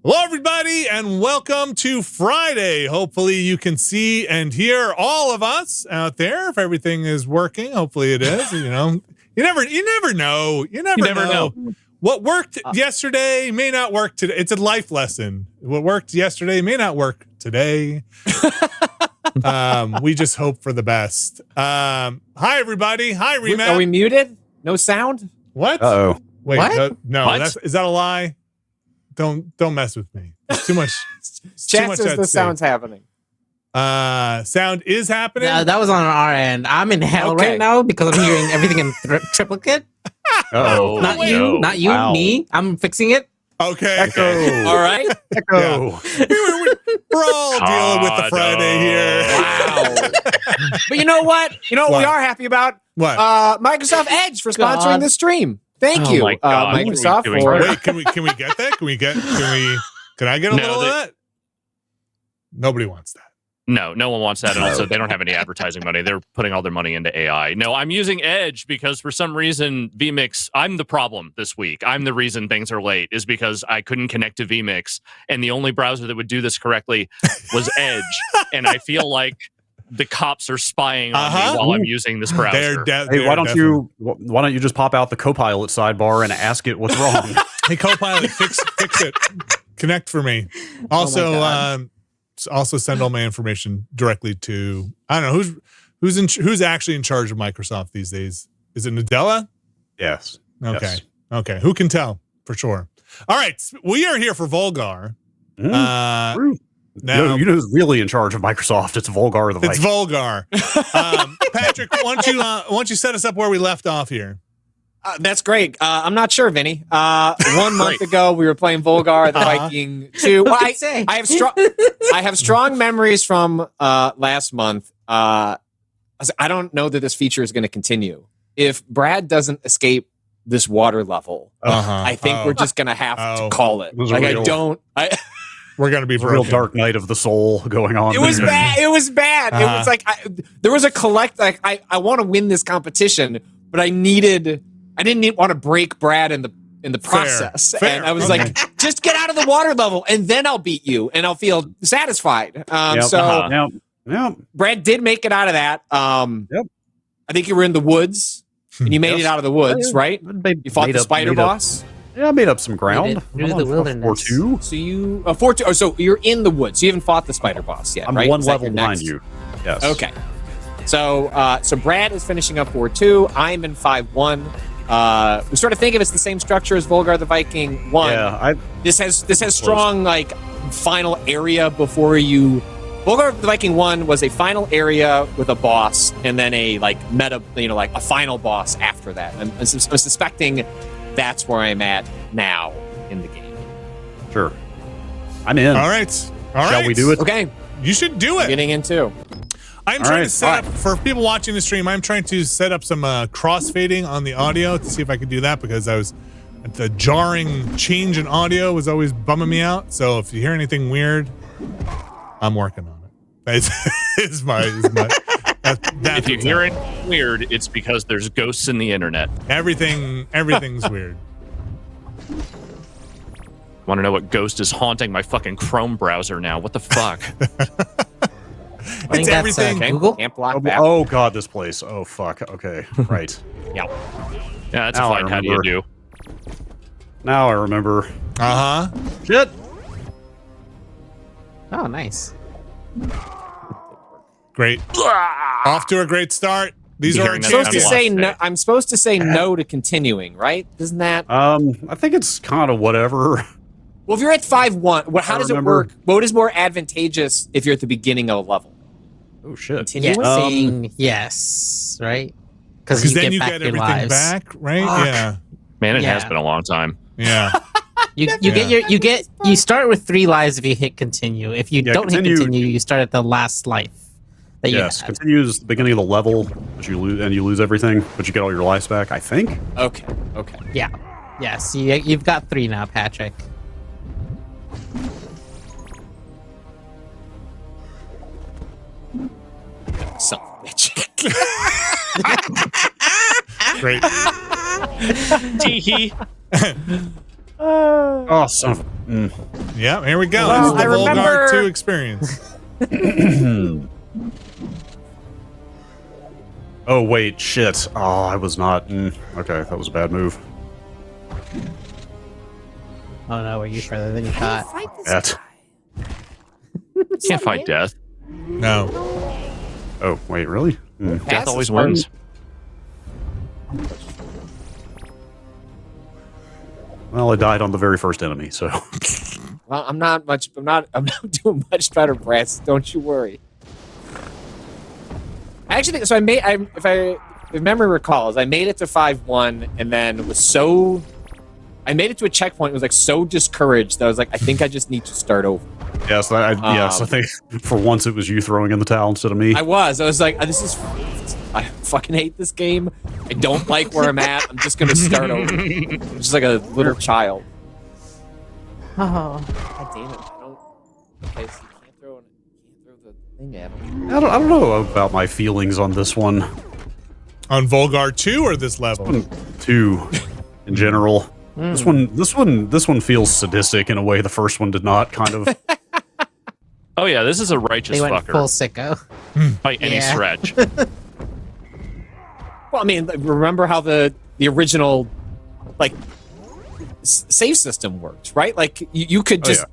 Hello, everybody, and welcome to Friday. Hopefully you can see and hear all of us out there. If everything is working, hopefully it is. You know, you never know. You never know. What worked yesterday may not work today. It's a life lesson. What worked yesterday may not work today. We just hope for the best. Hi, everybody. Hi, Remak. Are we muted? No sound? What? Uh-oh. Wait, what? no, is that a lie? Don't mess with me. It's too much. Chat says the sound's happening. Sound is happening. Yeah, that was on our end. I'm in hell right now because I'm hearing everything in triplicate. Oh, not you, not you, wow. Me. I'm fixing it. Okay. Echo. All right. Echo. Yeah. We're all dealing with the Friday here. Wow. But you know what? You know what we are happy about? What? Microsoft Edge for sponsoring this stream. Thank you, Microsoft. Wait, can we get that? Can I get a little of that? Nobody wants that. No one wants that. And also, they don't have any advertising money. They're putting all their money into AI. No, I'm using Edge because for some reason, vMix, I'm the problem this week. I'm the reason things are late is because I couldn't connect to vMix. And the only browser that would do this correctly was Edge. And I feel like the cops are spying on me while I'm using this browser. Hey, why don't you just pop out the Copilot sidebar and ask it what's wrong? Hey, Copilot, fix it. Connect for me. Also, also send all my information directly to I don't know who's actually in charge of Microsoft these days. Is it Nadella? Yes. Okay. Yes. Okay. Who can tell for sure? All right, we are here for Volgarr. Now, you know who's really in charge of Microsoft? It's Volgarr the Viking. It's Volgarr. Patrick, why don't you set us up where we left off here? That's great. I'm not sure, Vinny. 1 month ago, we were playing Volgarr the Viking 2. Well, I have strong memories from last month. I don't know that this feature is going to continue. If Brad doesn't escape this water level, I think we're just going to have to call it. We're going to be a real dark night of the soul going on. It was bad. It was bad. It was like there was a I want to win this competition, but I didn't want to break Brad in the process. Fair. And I was like, just get out of the water level, and then I'll beat you, and I'll feel satisfied. Brad did make it out of that. I think you were in the woods, and you made it out of the woods, right? You fought the spider boss. Yeah, I made up some ground. Through the wilderness. 4-2. So you 4-2. Oh, so you're in the woods. You haven't fought the spider boss yet, I'm right? one level behind you. Yes. Okay. So Brad is finishing up 4-2. I'm in 5-1. We sort of think of it as the same structure as Volgarr the Viking 1. Yeah, this has strong like final area before you. Volgarr the Viking 1 was a final area with a boss, and then a like meta, like a final boss after that. I'm suspecting that's where I'm at now in the game. Sure. I'm in. All right. Shall we do it? Okay. You should do it. Getting into. I'm trying to set up, for people watching the stream, I'm trying to set up some crossfading on the audio to see if I can do that, because the jarring change in audio was always bumming me out. So if you hear anything weird, I'm working on it. If you hear it weird, it's because there's ghosts in the internet. Everything's weird. Want to know what ghost is haunting my fucking Chrome browser now? What the fuck? It's everything. Google? Can't block Oh god, this place. Oh fuck. Okay. Right. Yeah, that's fine. How do you do? Now I remember. Shit. Oh, nice. Great. Off to a great start. These are our I'm supposed to champions. say no. I'm supposed to say no to continuing, right? Isn't that? I think it's kind of whatever. Well, if you're at 5-1, how does it work? What is more advantageous if you're at the beginning of a level? Oh shit. Continuing? Saying yes, right? Because then you get everything back, right? Fuck. Yeah. Man, it has been a long time. Yeah. You start with 3 lives if you hit continue. If you don't hit continue, you start at the last life that you had. Continue is the beginning of the level, but you lose everything, but you get all your lives back, I think. Okay. Yeah. Yes, you've got 3 now, Patrick. Son of a bitch. Great. Teehee. Oh, son of a... Yeah, here we go. Well, This is the I remember- Volgarr 2 experience. Oh, wait, shit. Oh, I was not... okay, that was a bad move. Oh no, were you further than you thought? That. Can't fight death. No. Oh, wait, really? Death always wins. Well, I died on the very first enemy, so... Well, I'm not doing much better, Brass. Don't you worry. I actually think so. If memory recalls, I made it to 5-1, and then I made it to a checkpoint. It was like so discouraged that I was like, I think I just need to start over. Yes, I think for once it was you throwing in the towel instead of me. I was like, I fucking hate this game. I don't like where I'm at. I'm just gonna start over. I'm just like a little child. Oh. God damn it! I don't. Okay, so you can't throw the thing at him. I don't know about my feelings on this one. On Volgarr 2 or this level? 2, in general. This one feels sadistic in a way the first one did not. Kind of. Oh yeah, this is a righteous They went fucker full sicko. by any stretch. Well, I mean, remember how the original, like, save system worked, right? Like, you could just...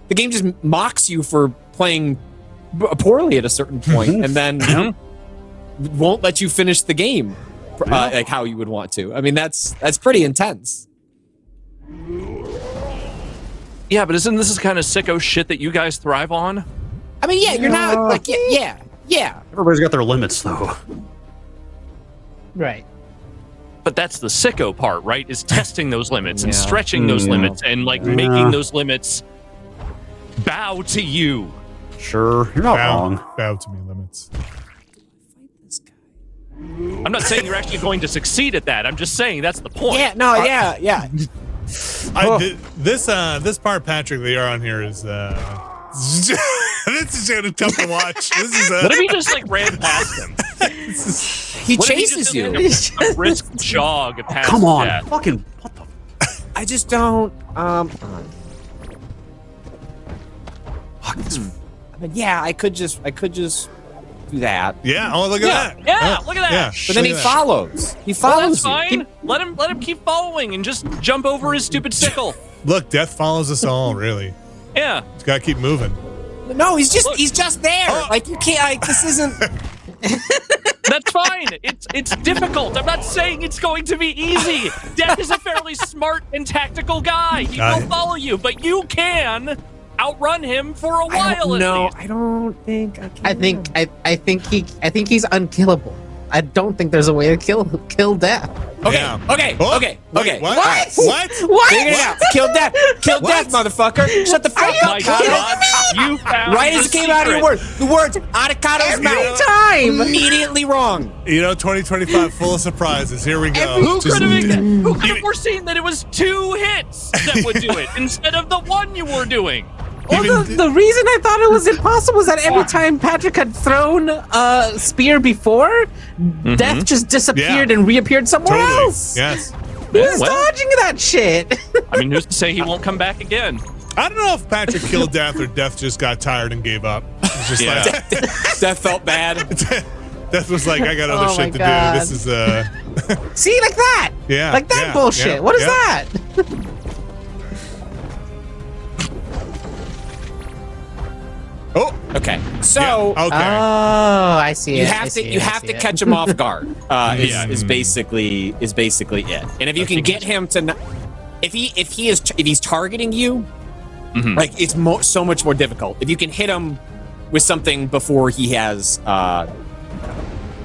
The game just mocks you for playing poorly at a certain point, and then won't let you finish the game like how you would want to. I mean, that's pretty intense. Yeah, but isn't this kind of sicko shit that you guys thrive on? I mean, yeah, you're not, like, yeah. Everybody's got their limits, though. Right. But that's the sicko part, right? Is testing those limits and stretching those limits and like making those limits bow to you. Sure, you're not wrong. Bow to me, limits. I'm not saying you're actually going to succeed at that. I'm just saying that's the point. Yeah, no, yeah. This part, Patrick, that you're on here is this is gonna tough to watch. This is what if he just like ran past him? He What if chases just you. did, like, a brisk jog past Come on, death? fucking what the? I just don't. I mean, yeah, I could just do that. yeah. Oh, look at that. Yeah, look at that. Yeah, But then look he at that. follows. He Well, follows that's you. fine. Let him keep following and just jump over his stupid sickle. Look, death follows us all. Really, Yeah. it's gotta keep moving. No, he's just there. Like you can't. Like this isn't. That's fine. It's difficult. I'm not saying it's going to be easy. Death is a fairly smart and tactical guy. He will follow you, but you can outrun him for a while. No, at least. I don't think I can. I think he's unkillable. I don't think there's a way to kill death. Okay, Yeah. okay, Oh, okay, wait, okay. What? What? Figure it out. Kill death. Kill death, motherfucker. Shut the fuck My up, God, Kato. you found Right as it the came out of your secret. words. The words out of Kato's mouth. Time. Immediately wrong. You know, 2025 full of surprises. Here we go. Who Just- could have foreseen that it was 2 hits that would do it instead of the one you were doing? Well, the reason I thought it was impossible was that every time Patrick had thrown a spear before, death just disappeared and reappeared somewhere else. Yes. He was Well. dodging that shit. I mean, who's to say he won't come back again? I don't know if Patrick killed Death or Death just got tired and gave up. It's just Yeah. like That felt bad. Death was like, I got other Oh my shit to God. do. This is See, like that. Yeah, Like that yeah, bullshit. yeah, What is yeah. that? oh Okay, so yeah, okay. Oh, I see it. you have to catch him off guard. Is basically it. And if you can get him to, if he's targeting you, like it's so much more difficult. If you can hit him with something before he has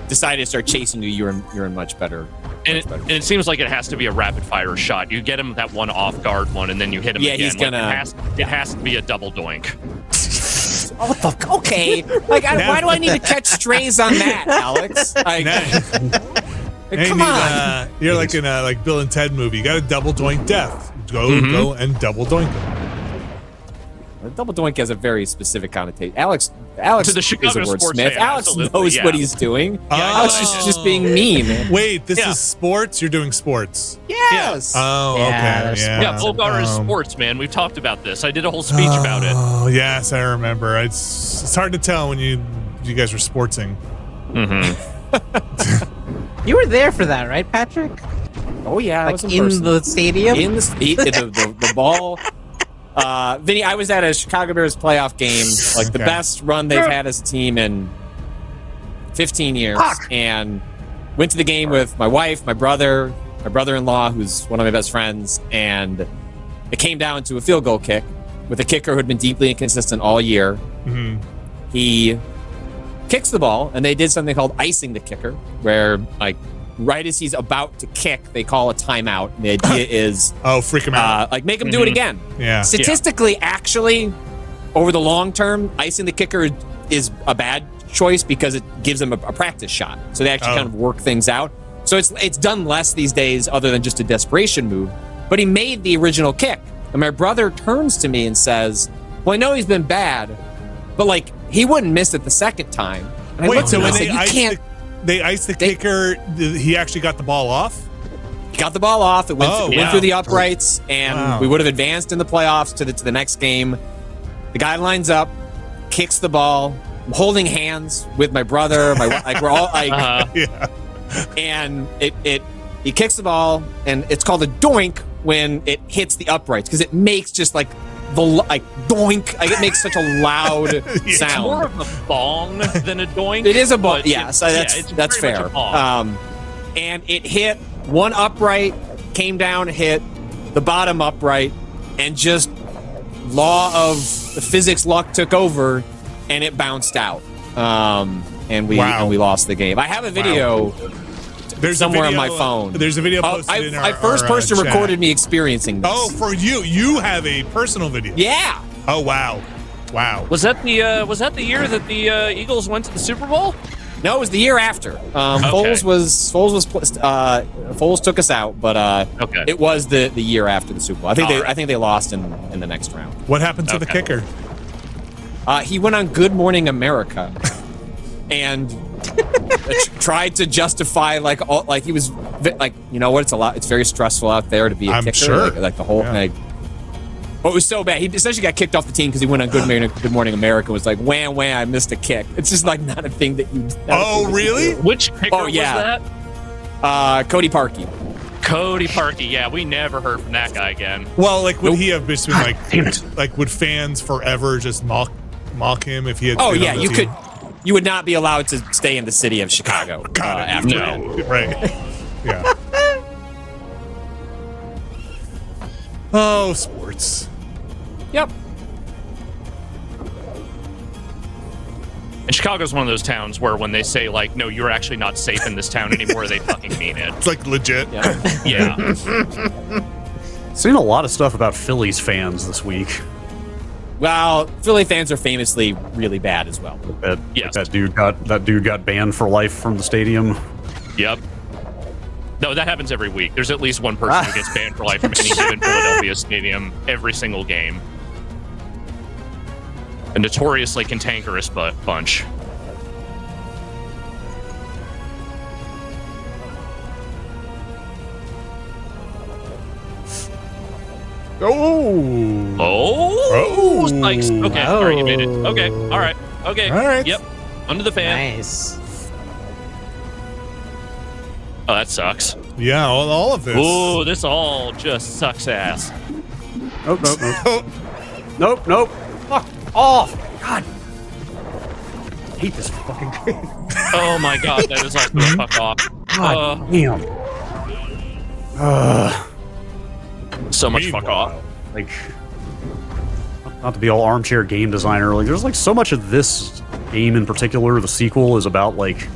decided to start chasing you, you're in much better. And it seems like it has to be a rapid fire shot. You get him that one off guard one, and then you hit him Yeah, again. he's gonna- It has to be a double doink. Oh, what the fuck? Okay. Like, why do I need to catch strays on that, Alex? Like, Hey, come on. You're like in a like Bill and Ted movie. You got to double doink Death. Go and double doink him. Double doink has a very specific connotation. Alex To the is Chicago a sports wordsmith. fan, Alex absolutely, knows yeah. what he's doing. Alex is just being mean. Wait, this Yeah. is sports? You're doing sports. Yes. Oh, Yeah, okay. that's Yeah. Yeah, Volgar is sports, man. We've talked about this. I did a whole speech about it. Oh, yes, I remember. It's hard to tell when you guys were sportsing. You were there for that, right, Patrick? Oh yeah, I Like was in person. the stadium? In the ball. Vinny, I was at a Chicago Bears playoff game, like the Okay. best run they've had as a team in 15 years, and went to the game with my wife, my brother-in-law, who's one of my best friends, and it came down to a field goal kick with a kicker who had been deeply inconsistent all year. Mm-hmm. He kicks the ball, and they did something called icing the kicker, where like right as he's about to kick, they call a timeout. And the idea is Oh, freak him out. like make him do it again. Yeah. Statistically, actually, over the long term, icing the kicker is a bad choice because it gives them a practice shot. So they actually kind of work things out. So it's done less these days, other than just a desperation move. But he made the original kick, and my brother turns to me and says, "Well, I know he's been bad, but like he wouldn't miss it the second time." And I Wait, looked so at him when and I said, they "You can't." iced the kicker, he actually got the ball off? He got the ball off. It went, Oh, went wow. through the uprights, and Wow. we would have advanced in the playoffs to the next game. The guy lines up, kicks the ball. I'm holding hands with my brother. Like we're all like, Yeah. and he kicks the ball, and it's called a doink when it hits the uprights because it makes just like the like doink. Like it makes such a loud It's sound. more of a bong than a doink. It is a ball. but Yes, it's that's very much fair. a bong. And it hit one upright, came down, hit the bottom upright, and just law of the physics luck took over, and it bounced out. And we lost the game. I have a video There's somewhere a video, on my phone. There's a video posted in our I first person chat. recorded me experiencing this. Oh, for you. You have a personal video. Yeah. Oh, wow. Wow. Was that the year that the Eagles went to the Super Bowl? No, it was the year after. Foles took us out, but Okay. it was the year after the Super Bowl. I think they lost in the next round. What happened to the Okay. kicker? He went on Good Morning America and tried to justify like he was like, you know what, it's very stressful out there to be a I'm kicker. sure. Like the whole Yeah. but it was so bad. He essentially got kicked off the team because he went on Good Morning America and was like, wham, wham, I missed a kick. It's just like not a thing that you Oh, really? Which kicker Oh, yeah. was that? Cody Parkey. Cody Parkey. Yeah, we never heard from that guy again. Well, like, would he have just been like, would fans forever just mock him if he had Oh been yeah, on the you team? you would not be allowed to stay in the city of Chicago after that. Right. Yeah. Oh, sports. Yep. And Chicago's one of those towns where when they say like, no, you're actually not safe in this town anymore, they fucking mean it. It's like legit. Yeah. Yeah. Seen a lot of stuff about Phillies fans this week. Well, Philly fans are famously really bad as well. Yes. That dude got banned for life from the stadium. Yep. No, that happens every week. There's at least one person who gets banned for life from any given Philadelphia stadium every single game. A notoriously cantankerous bunch. Oh. Oh, spikes. Okay, all right, you made it. Oh. Okay, all right, okay. All right. Yep, under the fan. Nice. Oh, that sucks. Yeah, all of this. Ooh, this all just sucks ass. Nope, nope, nope. Nope, nope. Fuck off. God. I hate this fucking game. Oh my god, that is like the fuck off. God damn. So much fuck off. Like, not to be all armchair game designer, like there's like so much of this game in particular, the sequel is about like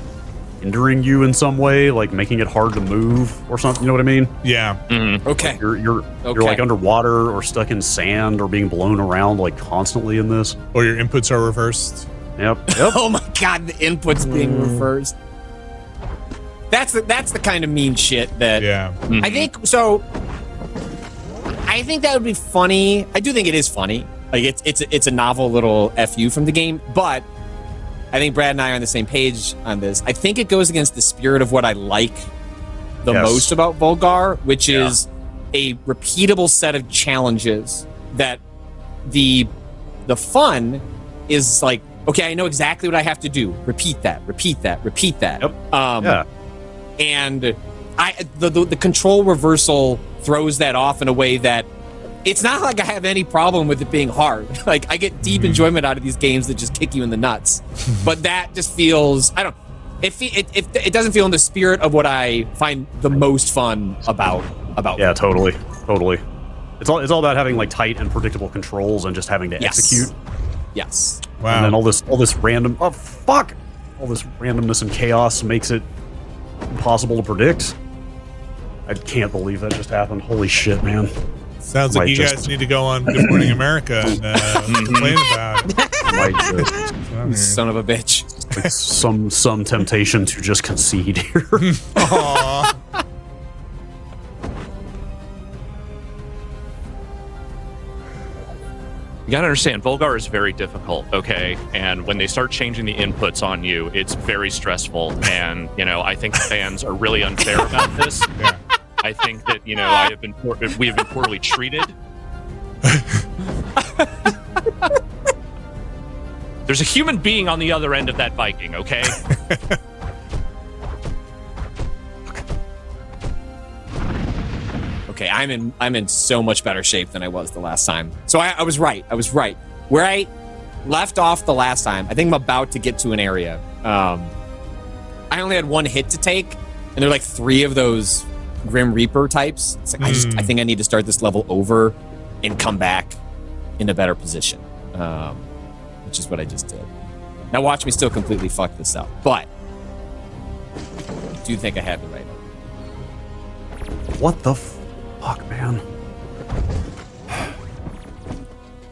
hindering you in some way, like making it hard to move or something, you know what I mean? Yeah. Okay. You're like underwater or stuck in sand or being blown around like constantly in this. Or your inputs are reversed. Yep. Oh my god, the inputs being reversed. That's the kind of mean shit that Yeah. I think so. I think that would be funny. I do think it is funny Like it's a novel little fu from the game, but I think Brad and I are on the same page on this. I think it goes against the spirit of what I like the most about Volgarr, which is a repeatable set of challenges that the fun is like, okay, I know exactly what I have to do. Repeat that, repeat that, repeat that. Yep. And the control reversal throws that off in a way that it's not like I have any problem with it being hard. Like, I get deep enjoyment out of these games that just kick you in the nuts. But that just feels, I don't, it doesn't feel in the spirit of what I find the most fun about. Yeah, totally. It's all about having like tight and predictable controls and just having to execute. Yes. Wow. And then all this random, all this randomness and chaos makes it impossible to predict. I can't believe that just happened. Holy shit, man. Sounds like you guys need to go on Good Morning America and complain about it. Son of a bitch. Like some temptation to just concede here. Aww. You gotta understand, Volgarr is very difficult, okay? And when they start changing the inputs on you, it's very stressful. And, I think fans are really unfair about this. Yeah. I think that, we have been poorly treated. There's a human being on the other end of that Viking, okay? Okay, I'm in so much better shape than I was the last time. So I was right. Where I left off the last time, I think I'm about to get to an area. I only had one hit to take, and there are like 3 of those Grim Reaper types. It's like I think I need to start this level over and come back in a better position, which is what I just did. Now watch me still completely fuck this up, but I do think I have it right. What the fuck, man?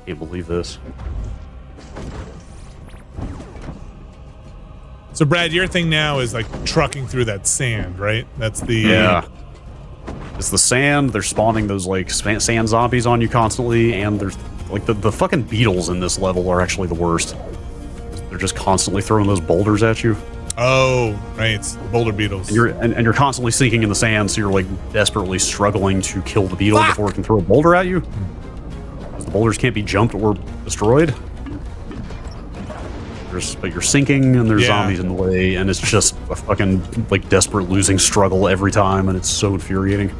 Can't believe this. So, Brad, your thing now is like trucking through that sand, right? That's the It's the sand. They're spawning those like sand zombies on you constantly, and there's like the fucking beetles in this level are actually the worst. They're just constantly throwing those boulders at you. Oh, right, boulder beetles. And you're constantly sinking in the sand, so you're like desperately struggling to kill the beetle before it can throw a boulder at you. Because the boulders can't be jumped or destroyed. But you're sinking, and there's zombies in the way, and it's just a fucking like desperate losing struggle every time, and it's so infuriating.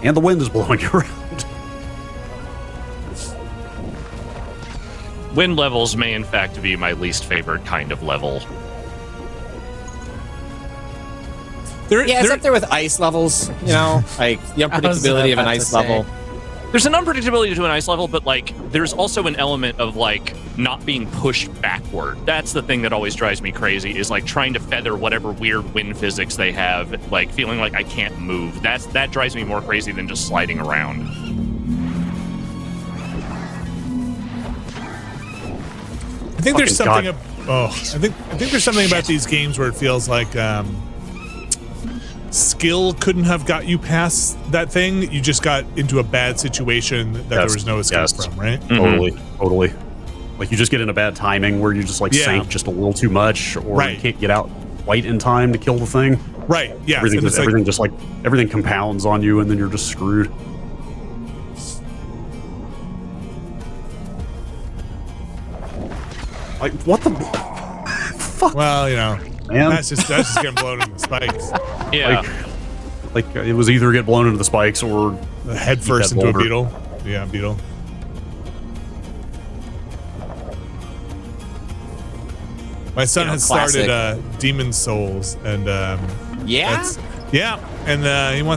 And the wind is blowing you around. Wind levels may in fact be my least favorite kind of level. It's up there with ice levels, like the unpredictability of an ice level. There's an unpredictability to an ice level, but like there's also an element of like not being pushed backward. That's the thing that always drives me crazy, is like trying to feather whatever weird wind physics they have, like feeling like I can't move. That drives me more crazy than just sliding around. I think there's something. I think there's something about these games where it feels like skill couldn't have got you past that thing. You just got into a bad situation that there was no escape from, right? Totally. Like you just get in a bad timing where you just like sank just a little too much, or you can't get out quite in time to kill the thing. Right. Yeah. Everything compounds on you, and then you're just screwed. Like what the fuck? Well, man, that's just getting blown into the spikes. Yeah. Like it was either get blown into the spikes or head first into a beetle. Yeah, beetle. My son has started Demon Souls, and he wants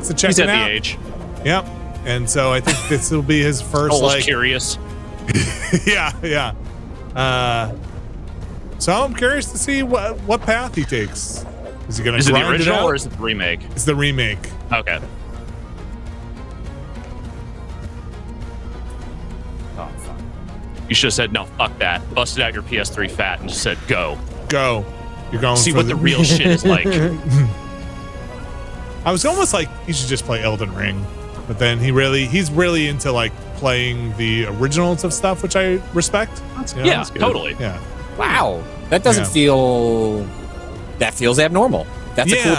to check it out. He's at the age. Yep. And so I think this will be his first. Almost curious. Yeah. So I'm curious to see what path he takes. Is he going to grind it out? Is it the original or is it the remake? It's the remake. Okay. Oh, fuck. You should have said, no, fuck that. Busted out your PS3 fat and just said, go. Go. You're going See for what the real shit is like. I was almost like he should just play Elden Ring, but then he's really into like playing the originals of stuff, which I respect. You know? Yeah, totally. Yeah. Wow, that doesn't feel. That feels abnormal. That's a cool.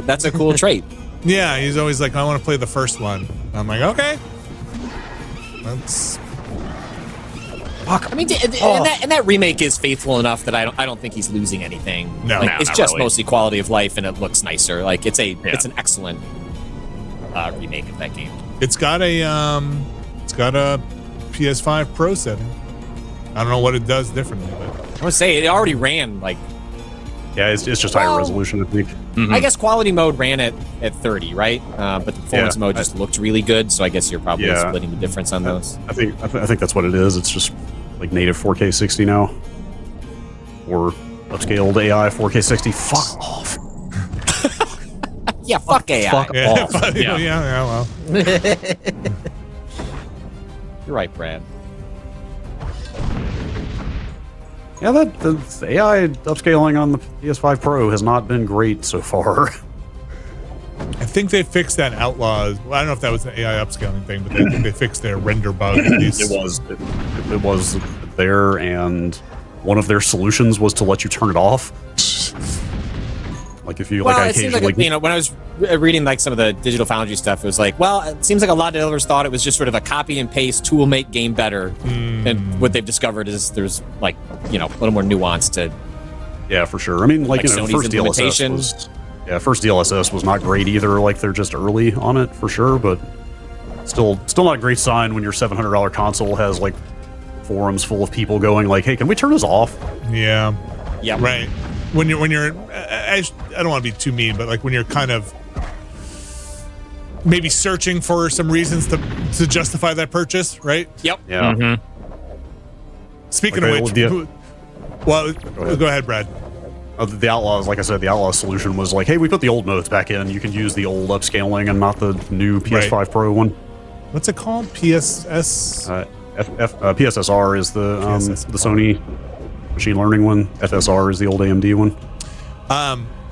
That's a cool trait. Yeah, he's always like, I want to play the first one. I'm like, okay. That's. Fuck. I mean, and that remake is faithful enough that I don't think he's losing anything. No, like, it's not just really. mostly quality of life, and it looks nicer. Like it's an excellent remake of that game. It's got a PS5 Pro setting. I don't know what it does differently, but I would say it already ran like. Yeah, it's just higher resolution, I think. Mm-hmm. I guess quality mode ran at 30, right? But the performance mode just looked really good. So I guess you're probably splitting the difference on those. I think that's what it is. It's just like native 4K 60 now, or upscaled AI 4K 60. Fuck off. Yeah, fuck AI. Fuck off. Yeah, well. You're right, Brad. Yeah, the AI upscaling on the PS5 Pro has not been great so far. I think they fixed that Outlaws. Well, I don't know if that was an AI upscaling thing, but I think they fixed their render bug. At least. It was there, and one of their solutions was to let you turn it off. Like if you It seems like when I was reading like some of the Digital Foundry stuff, it was like, well, it seems like a lot of developers thought it was just sort of a copy and paste tool make game better, and what they've discovered is there's like a little more nuance to. Yeah, for sure. I mean, Sony's first DLSS was not great either. Like they're just early on it for sure, but still not a great sign when your $700 console has like forums full of people going like, "Hey, can we turn this off?" Yeah. Yeah. Right. When you're, I don't want to be too mean, but like when you're kind of maybe searching for some reasons to justify that purchase, right? Yep. Yeah. Mm-hmm. Speaking Like, of which, go ahead, Brad. The Outlaws, like I said, the Outlaws solution was like, hey, we put the old modes back in. You can use the old upscaling and not the new PS5 Pro one. What's it called? PSS? PSSR is the Sony machine learning one. FSR is the old AMD one.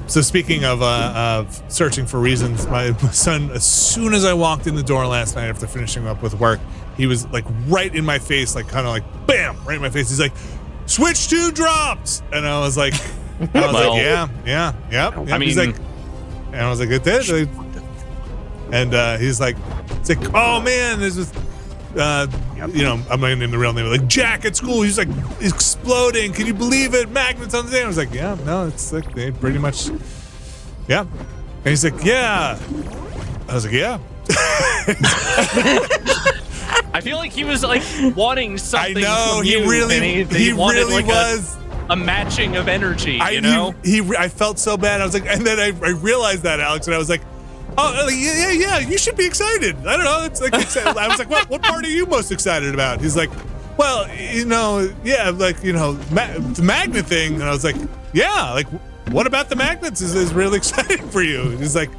So speaking of searching for reasons, my son, as soon as I walked in the door last night after finishing up with work, he was like right in my face, like kind of like bam, right in my face. He's like, Switch 2 dropped, and I was like, yeah. I mean, he's like, and I was like, it did. And he's like, oh man, this is. I'm not gonna name the real name. Like Jack at school, he's like exploding. Can you believe it? Magnets on the thing. I was like, yeah, no, it's like they pretty much, yeah. And he's like, yeah. I was like, yeah. I feel like he was like wanting something. I know from he you, really, Vinny. he wanted, really like, was. A matching of energy, you know. I felt so bad. I was like, and then I realized that, Alex, and I was like. Oh, like, yeah, you should be excited. I don't know. It's like, I was like, what part are you most excited about? He's like, well, the magnet thing. And I was like, yeah, like, what about the magnets is really exciting for you? And he's like,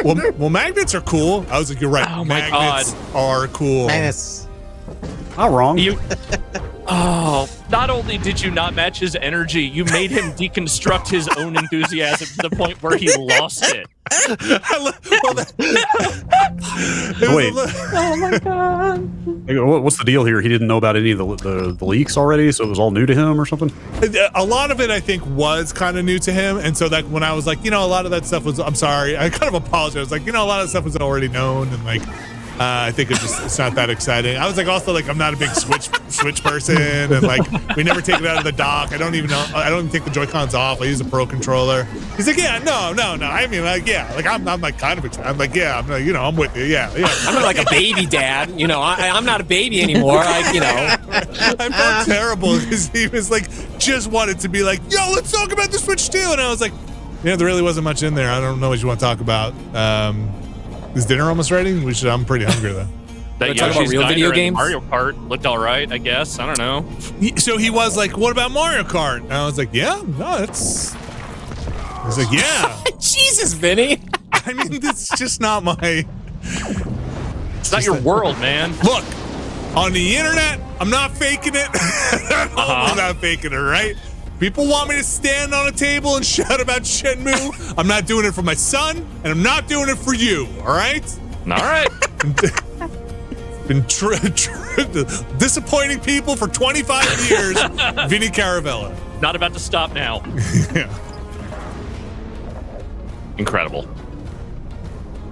well, magnets are cool. I was like, you're right. Oh my magnets are cool. Magnets. Not wrong. Not only did you not match his energy, you made him deconstruct his own enthusiasm to the point where he lost it. Wait. Oh my god. What's the deal here? He didn't know about any of the leaks already, so it was all new to him or something? A lot of it, I think, was kind of new to him. And so that when I was like, a lot of that stuff was, I'm sorry, I kind of apologized. Like, a lot of that stuff was already known. And like, I think it's not that exciting. I was like, also like, I'm not a big Switch person, and like, we never take it out of the dock. I don't even take the Joy-Cons off. I use a Pro controller. He's like, yeah, no. I mean, like, yeah, like I'm like kind of excited. I'm like, yeah, I'm like, I'm with you. Yeah. I'm not like a baby dad. I'm not a baby anymore. I felt terrible because he was like, just wanted to be like, yo, let's talk about the Switch 2, and I was like, there really wasn't much in there. I don't know what you want to talk about. Is dinner almost ready? I'm pretty hungry though. That talk about Yoshi's real video Diner and games? Mario Kart looked all right, I guess. I don't know. So he was like, what about Mario Kart? And I was like, yeah, no, it's. I was like, yeah. Jesus, Vinny. I mean, it's just not my. It's not your world, man. Look, on the internet, I'm not faking it. I'm not faking it, right? people want me to stand on a table and shout about Shenmue, I'm not doing it for my son, and I'm not doing it for you. All right. All right. Been disappointing people for 25 years. Vinny Caravella. Not about to stop now. Yeah. Incredible.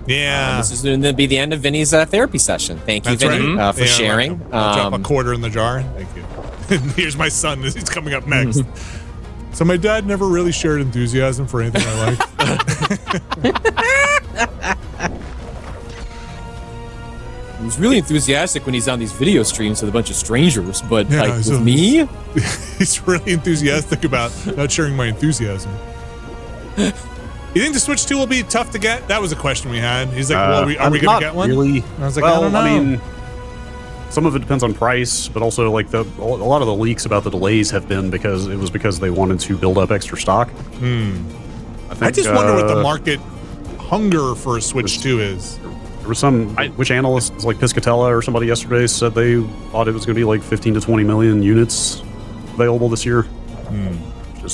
Yeah. This is going to be the end of Vinny's therapy session. Thank you, That's Vinny, right. for sharing. I'll drop a quarter in the jar. Thank you. Here's my son. He's coming up next. So my dad never really shared enthusiasm for anything I liked. He's really enthusiastic when he's on these video streams with a bunch of strangers, but Yeah, like so- with me, He's really enthusiastic about not sharing my enthusiasm. You think the Switch 2 will be tough to get? That was a question we had. He's like, well, are we going to get one? Really? I was like, well, I don't know. mean, some of it depends on price, but also like a lot of the leaks about the delays have been because they wanted to build up extra stock. I just wonder what the market hunger for a Switch 2 is. There was which analysts like Piscatella or somebody yesterday said they thought it was going to be like 15 to 20 million units available this year,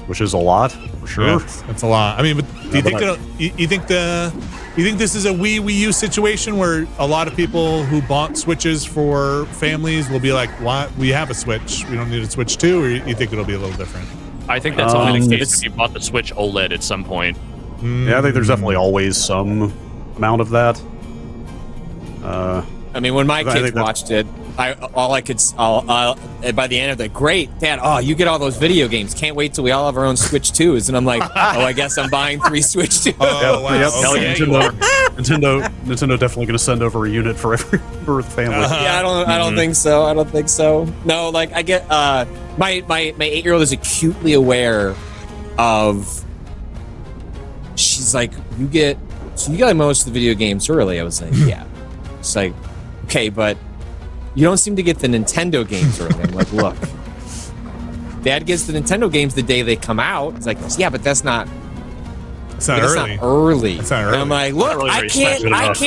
which is a lot for sure. Yeah, that's a lot. I mean, but do you think you think this is a Wii U situation where a lot of people who bought Switches for families will be like, "Why? We have a Switch. We don't need a Switch 2," or you think it'll be a little different? I think that's only the case if you bought the Switch OLED at some point. Yeah, I think there's definitely always some amount of that. I mean, when my I kids think that- watched it, by the end of it, great, Dad. Oh, you get all those video games. Can't wait till we all have our own Switch 2s. And I'm like, oh, I guess I'm buying 3 Switch 2s. Oh, wow. Yep. Hell yeah, you are. Nintendo definitely going to send over a unit for every birth family. Yeah, I don't think so. I don't think so. No, like I get my 8-year-old is acutely aware of. She's like, you get most of the video games early. I was like, yeah. It's like, okay, but you don't seem to get the Nintendo games early. I'm like, look, Dad gets the Nintendo games the day they come out. It's like, yeah, but that's not. It's not That's early. not early. That's not And early. I'm like, look, really I respected enough.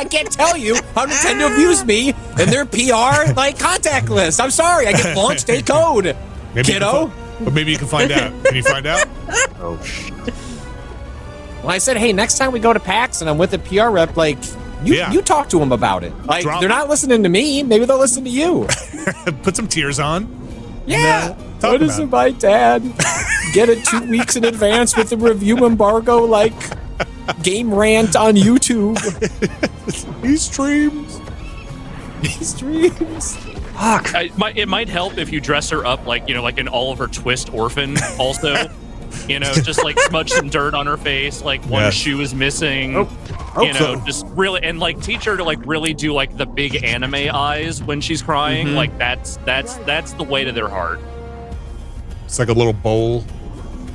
can't tell you how Nintendo views me in their PR like contact list. I'm sorry, I get launch day code, kiddo. But maybe you can find out. Can you find out? Oh shit! Well, I said, hey, next time we go to PAX and I'm with a PR rep, like you talk to them about it. Like they're not listening to me. Maybe they'll listen to you. Put some tears on. Yeah. Talk What is about it, my dad? Get it 2 weeks in advance with the review embargo, like game rant on YouTube. These streams. These dreams. It might help if you dress her up like an Oliver Twist orphan. Also, just like smudge some dirt on her face, like one shoe is missing. Just really and like teach her to like really do like the big anime eyes when she's crying. Like that's the way to their heart. It's like a little bowl.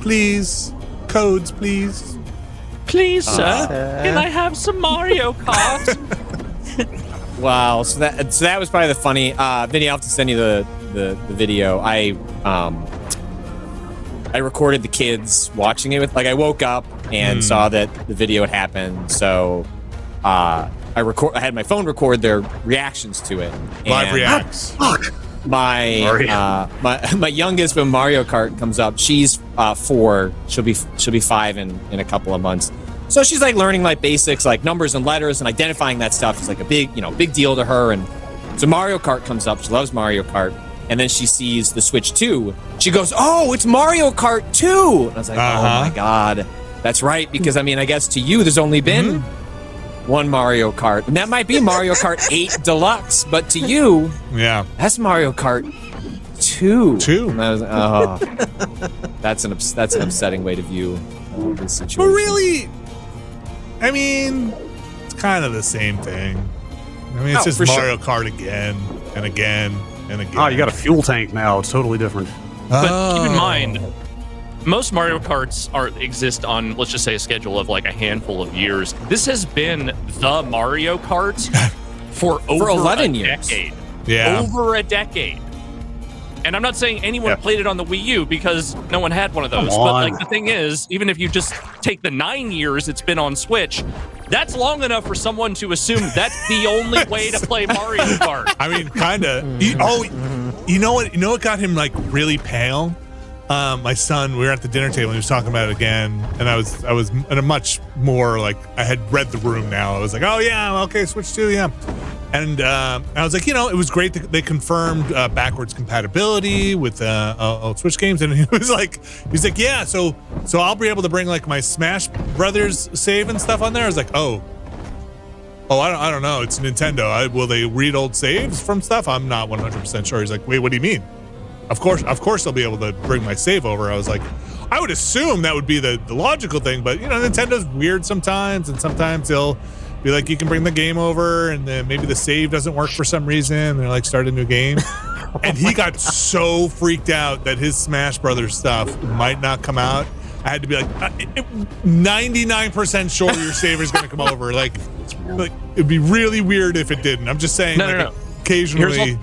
Please, codes, please. Please, sir, can I have some Mario Kart? Wow. So that was probably the funny. Vinny, I'll have to send you the video. I recorded the kids watching it with. Like I woke up and saw that the video had happened. So I had my phone record their reactions to it. Live And reacts. My youngest, when Mario Kart comes up, she's 4. She'll be 5 in a couple of months. So she's like learning like basics like numbers and letters and identifying that stuff is like a big deal to her. And so Mario Kart comes up. She loves Mario Kart. And then she sees the Switch 2. She goes, "Oh, it's Mario Kart 2." And I was like, "Oh my God, that's right." Because I mean, I guess to you, there's only been one Mario Kart, and that might be Mario Kart 8 Deluxe. But to you, that's Mario Kart 2. And I was like, oh, that's an upsetting way to view this situation. But really, I mean, it's kind of the same thing. I mean, it's just Mario Kart again and again and again. Oh, you got a fuel tank now. It's totally different. But keep in mind, most Mario Karts exist on, let's just say, a schedule of like a handful of years. This has been the Mario Kart for over 11 a years. decade. Yeah. Over a decade. And I'm not saying anyone played it on the Wii U because no one had one of those. But like the thing is, even if you just take the 9 years it's been on Switch, that's long enough for someone to assume that's the only way to play Mario Kart. I mean, kind of. You know what? You know what got him like really pale? my son, we were at the dinner table and he was talking about it again, and I was in a much more like, I had read the room now. I was like, oh yeah, okay, Switch 2, yeah. And I was like, it was great that they confirmed backwards compatibility with old Switch games, and he's like, yeah, so I'll be able to bring like my Smash Brothers save and stuff on there. I was like, oh, I don't know, it's Nintendo. Will they read old saves from stuff? I'm not 100% sure. He's like, wait, what do you mean? Of course I'll be able to bring my save over. I was like, I would assume that would be the logical thing, but Nintendo's weird sometimes, and sometimes they'll be like, you can bring the game over, and then maybe the save doesn't work for some reason. And they're like, start a new game. And he got so freaked out that his Smash Brothers stuff might not come out. I had to be like, 99% sure your save is going to come over. Like, it'd be really weird if it didn't. I'm just saying, no. Occasionally.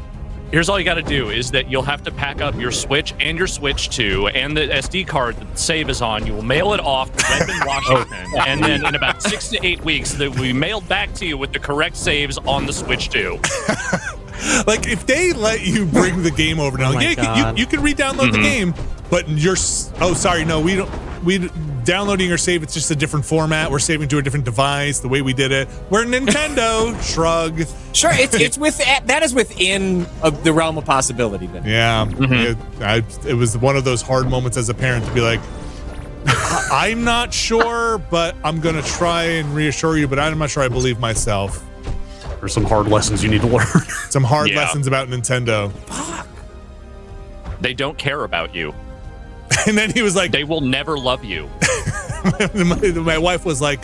Here's all you got to do is that you'll have to pack up your Switch and your Switch 2 and the SD card that the save is on. You will mail it off to Redmond, Washington, and then in about 6 to 8 weeks, that will be mailed back to you with the correct saves on the Switch 2. Like, if they let you bring the game over now, you can re-download the game, but we downloading your save, it's just a different format. We're saving to a different device, the way we did it. We're Nintendo. Shrug. Sure, it's that is within the realm of possibility then. Yeah. It was one of those hard moments as a parent to be like, I'm not sure, but I'm going to try and reassure you, but I'm not sure I believe myself. There's some hard lessons you need to learn. Some hard lessons about Nintendo. Fuck. They don't care about you. And then he was like, they will never love you. my wife was like,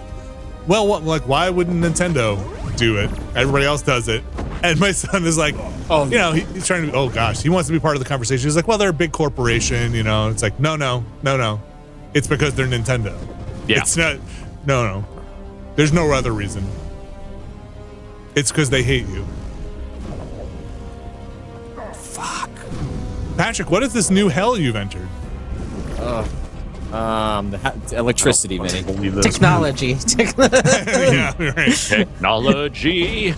well, why wouldn't Nintendo do it? Everybody else does it. And my son is like, he's trying to, he wants to be part of the conversation. He's like, well, they're a big corporation, It's like, no. It's because they're Nintendo. Yeah. It's not, no. There's no other reason. It's because they hate you. Fuck. Patrick, what is this new hell you've entered? The electricity, Vinny. Technology. Yeah, right. Technology.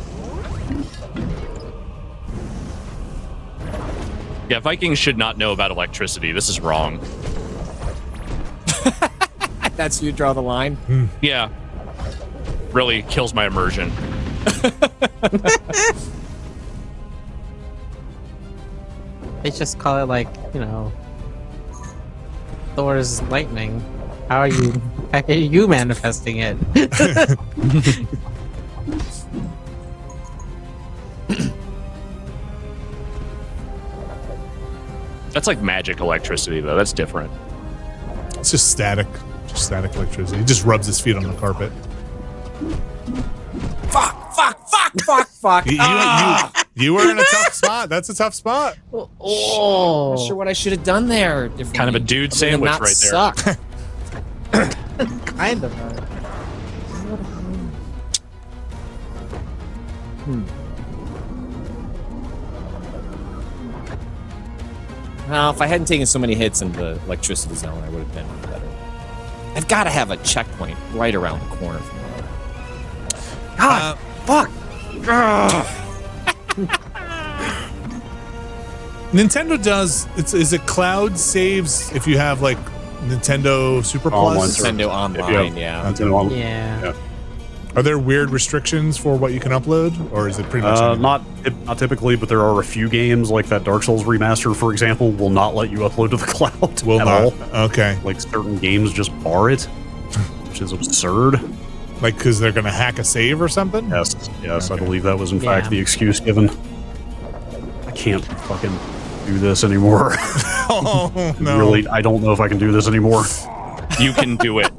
Yeah, Vikings should not know about electricity. This is wrong. That's you draw the line? Yeah. Really kills my immersion. They just call it like, Thor's lightning. How are you manifesting it? That's like magic electricity, though. That's different. It's just static electricity. He just rubs his feet on the carpet. Fuck. You were in a tough spot. That's a tough spot. Oh. Not sure what I should have done there. Kind of a dude sandwich right there. Suck. Kind of. Well, if I hadn't taken so many hits in the electricity zone, I would have been better. I've got to have a checkpoint right around the corner from there. God, fuck. Nintendo does. Is it cloud saves if you have like Nintendo Super Plus? Nintendo Online, yeah. Nintendo Online. Yeah. Are there weird restrictions for what you can upload, or is it pretty much not typically, but there are a few games like that Dark Souls remaster, for example, will not let you upload to the cloud at all. Okay. Like certain games just bar it, which is absurd. Like because they're gonna hack a save or something? Yes, Okay. I believe that was in fact the excuse given. I can't fucking do this anymore. Oh no! Really, I don't know if I can do this anymore. You can do it.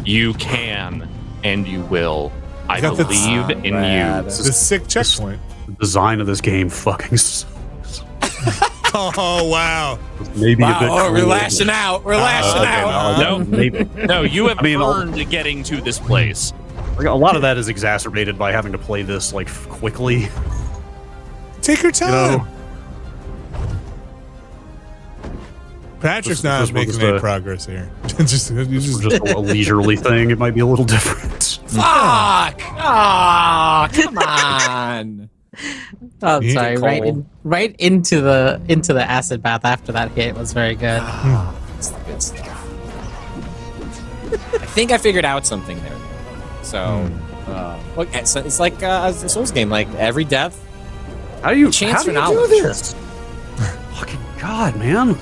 You can, and you will. I believe in you. It's a sick checkpoint. The design of this game fucking sucks. Oh wow! Maybe a bit. Oh, we're lashing out. We're lashing out. No, maybe. No, you have earned getting to this place. Like, a lot of that is exacerbated by having to play this like quickly. Take your time. Patrick's not making any progress here. just a leisurely thing. It might be a little different. Fuck! Oh, come on. Oh, I'm You sorry. cold. Right into the acid bath after that hit was very good. That's the good stuff. I think I figured out something there. So, look, it's like a Souls game. Like every death, How do you chance for do knowledge. this? Fucking God, man.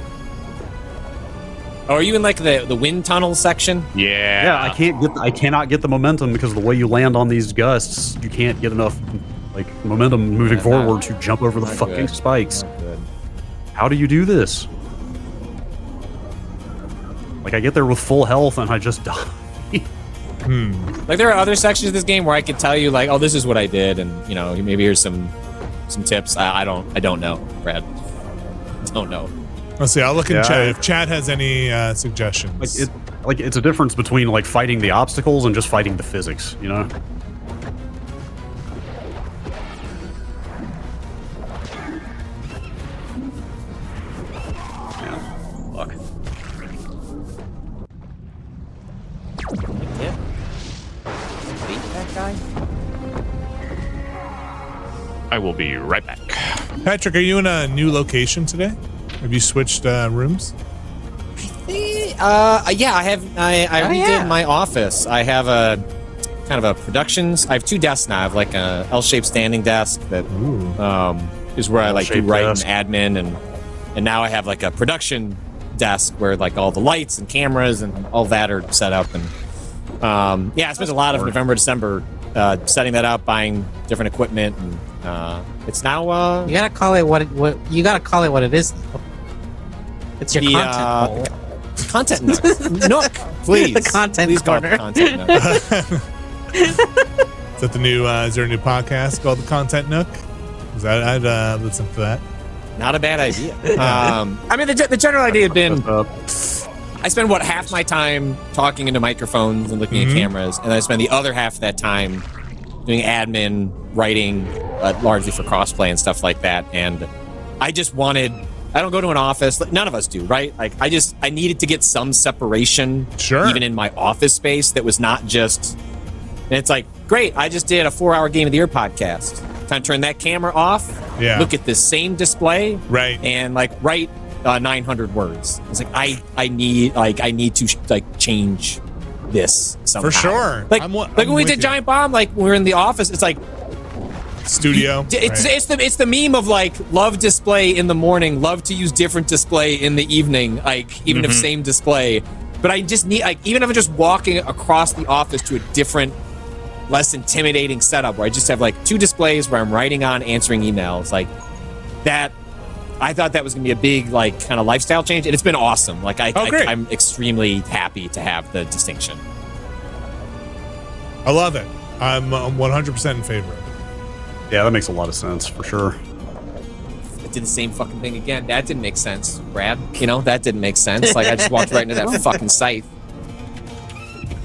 Oh, are you in like the wind tunnel section? Yeah. Yeah, I cannot get the momentum because the way you land on these gusts, you can't get enough like momentum moving Yeah, forward to jump over the not fucking good. spikes. Not good. How do you do this? Like I get there with full health and I just die. Like there are other sections of this game where I could tell you like, oh, this is what I did, and you know, maybe here's some tips. I don't know, Brad. Don't know. Let's see. I'll look in Yeah, chat if Chad has any suggestions. Like it's a difference between like fighting the obstacles and just fighting the physics, you know? Yeah. Fuck. Yeah. Beat that guy. I will be right back. Patrick, are you in a new location today? Have you switched rooms? Yeah, I have. I redid my office. I have a kind of a productions. I have two desks now. I have like a L-shaped standing desk that is where I like do L-shaped write desk. and admin, and now I have like a production desk where like all the lights and cameras and all that are set up. And yeah, I spent a lot of November, December setting that up, buying different equipment, and it's now You gotta call it what you gotta call it what it is. It's your The, content hole. content nook, please. The content please call it the corner. content nook. Is that the new? Is there a new podcast called The Content Nook? Is that I'd listen to that. Not a bad idea. I mean, the general idea had been I spend half my time talking into microphones and looking at cameras, and I spend the other half of that time doing admin, writing, largely for crossplay and stuff like that. And I just wanted. I don't go to an office. None of us do, right? Like, I needed to get some separation, Sure. even in my office space that was not just. And it's like, great, I just did a 4-hour Game of the Year podcast. Time to turn that camera off. Yeah. Look at the same display. Right. And like write 900 words. It's like I need to change this somehow. For sure. Like I'm when we with did you. Giant Bomb, like we were in the office. It's like. Studio. It's the meme of like love display in the morning, love to use different display in the evening, like even if same display. But I just need like even if I'm just walking across the office to a different, less intimidating setup where I just have like two displays where I'm writing on, answering emails, like that. I thought that was gonna be a big like kind of lifestyle change, and it's been awesome. Like great. I'm extremely happy to have the distinction. I love it. I'm 100% in favor of it. Yeah, that makes a lot of sense for sure. I did the same fucking thing again. That didn't make sense, Brad. You know, that didn't make sense. Like, I just walked right into that fucking scythe.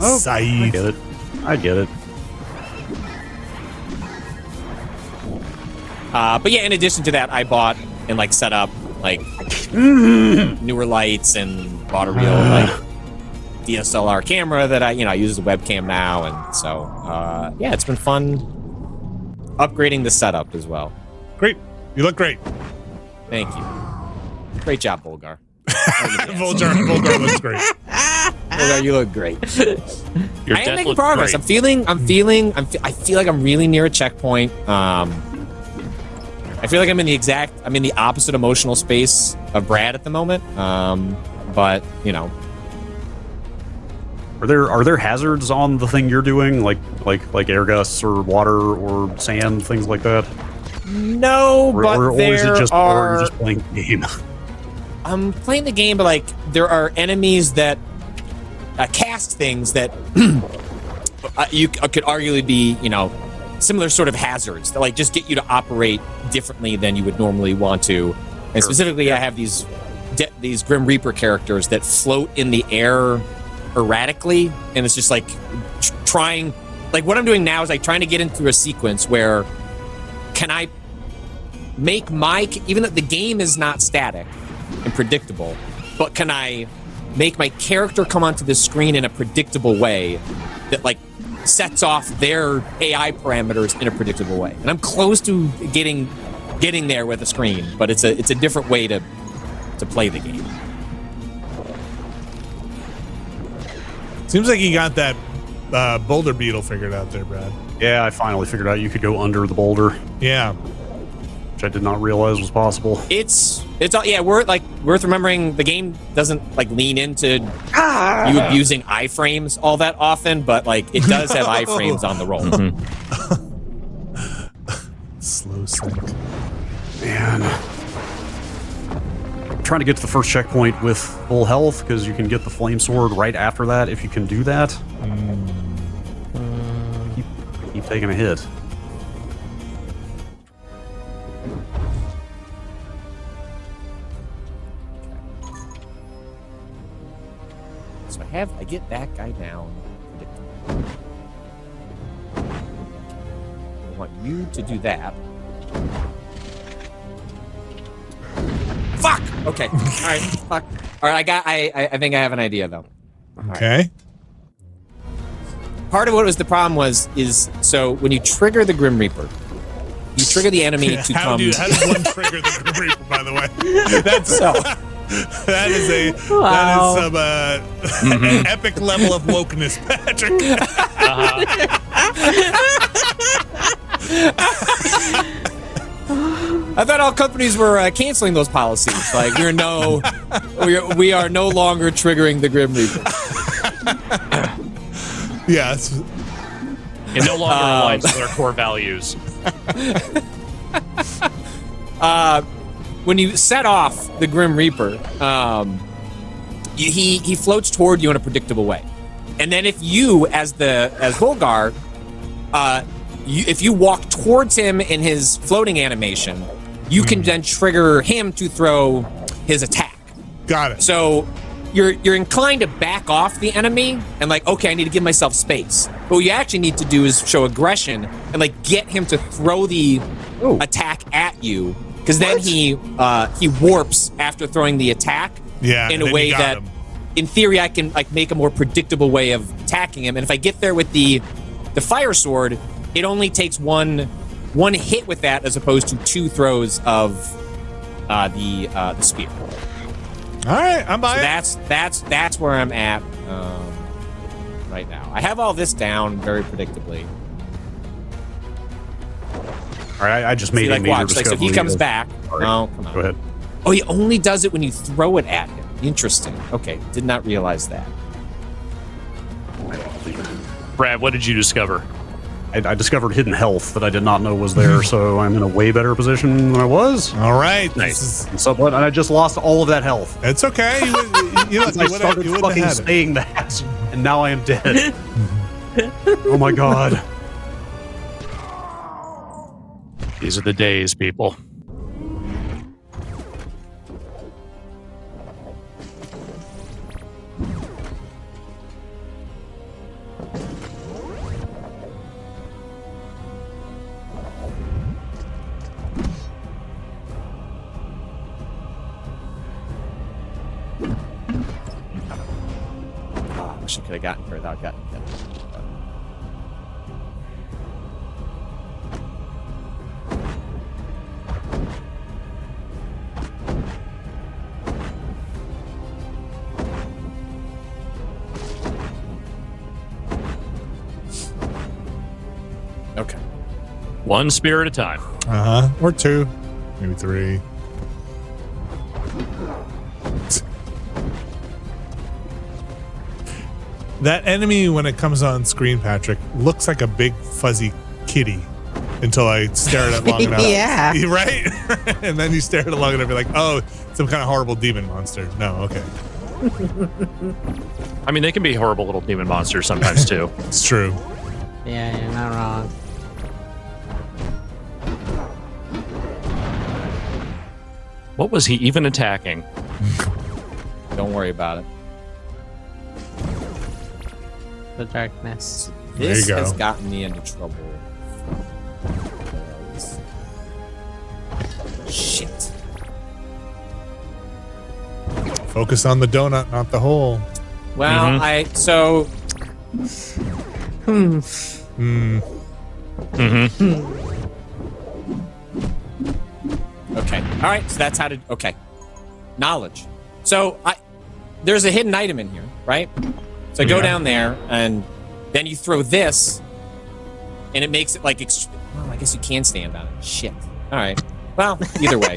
I Saeed. get it. I get it. But yeah, in addition to that, I bought and, like, set up, like, newer lights and bought a real, like, DSLR camera that I use as a webcam now. And so, yeah, it's been fun upgrading the setup as well. Great. You look great. Thank you. Great job, Volgar. Volgar looks great. Volgar, you look great. Your I am death making looked progress. great. I feel like I'm really near a checkpoint. I feel like I'm in the opposite emotional space of Brad at the moment. But you know, Are there hazards on the thing you're doing, like air gusts or water or sand, things like that? no, but or there is it just or are. are you just playing the game? I'm playing the game, but like there are enemies that cast things that you could arguably be, similar sort of hazards that like just get you to operate differently than you would normally want to. And specifically, I have these Grim Reaper characters that float in the air erratically, and it's just like trying. Like what I'm doing now is like trying to get into a sequence where can I make even though the game is not static and predictable, but can I make my character come onto the screen in a predictable way that like sets off their AI parameters in a predictable way? And I'm close to getting getting there with a screen, but it's a different way to play the game. Seems like you got that boulder beetle figured out there, Brad. Yeah, I finally figured out you could go under the boulder, Yeah. which I did not realize was possible. It's all, yeah, worth remembering. The game doesn't like lean into you abusing iframes all that often, but like it does have iframes on the roll. Slow sync. Man. I'm trying to get to the first checkpoint with full health because you can get the flame sword right after that if you can do that. Keep taking a hit. So I get that guy down. I want you to do that. Fuck! Okay. All right. Fuck. All right. I think I have an idea though. Okay. Part of what was the problem is so when you trigger the Grim Reaper, you trigger the enemy to How come. does one trigger the Grim Reaper, by the way? That's So, that is some epic level of wokeness, Patrick. I thought all companies were canceling those policies. Like we are no longer triggering the Grim Reaper. Yes. It no longer aligns with our core values. When you set off the Grim Reaper, he floats toward you in a predictable way, and then if you, as Volgarr, if you walk towards him in his floating animation, you can then trigger him to throw his attack. Got it. So you're inclined to back off the enemy and like, okay, I need to give myself space. But what you actually need to do is show aggression and like get him to throw the attack at you, because then he warps after throwing the attack in a way that, in theory, I can like make a more predictable way of attacking him. And if I get there with the fire sword, it only takes one hit with that as opposed to 2 throws of the spear. All right, I'm buying. So that's where I'm at right now. I have all this down very predictably. All right, I just made a major watch. Like, so he discovery comes of- back. Sorry. Oh, come on. Go ahead. Oh, he only does it when you throw it at him. Interesting. Okay, did not realize that. Brad, what did you discover? I discovered hidden health that I did not know was there, so I'm in a way better position than I was. All right. Nice. And I just lost all of that health. It's okay. You I started fucking saying that, and now I am dead. Oh my god. These are the days, people. I wish I could have gotten her without getting hit. Okay. One spear at a time. Or 2, maybe 3. That enemy, when it comes on screen, Patrick, looks like a big fuzzy kitty until I stare at it long enough. Yeah. Right? And then you stare at it long enough, you're like, oh, some kind of horrible demon monster. No, okay. I mean, they can be horrible little demon monsters sometimes too. It's true. Yeah, you're not wrong. What was he even attacking? Don't worry about it. The darkness. There you This go. has gotten me into trouble. Shit. Focus on the donut, not the hole. Well, Okay. All right. So that's how to. Okay. Knowledge. So there's a hidden item in here, right? So I go down there, and then you throw this, and it makes it like. Well, I guess you can stand on it. Shit. All right. Well, either way,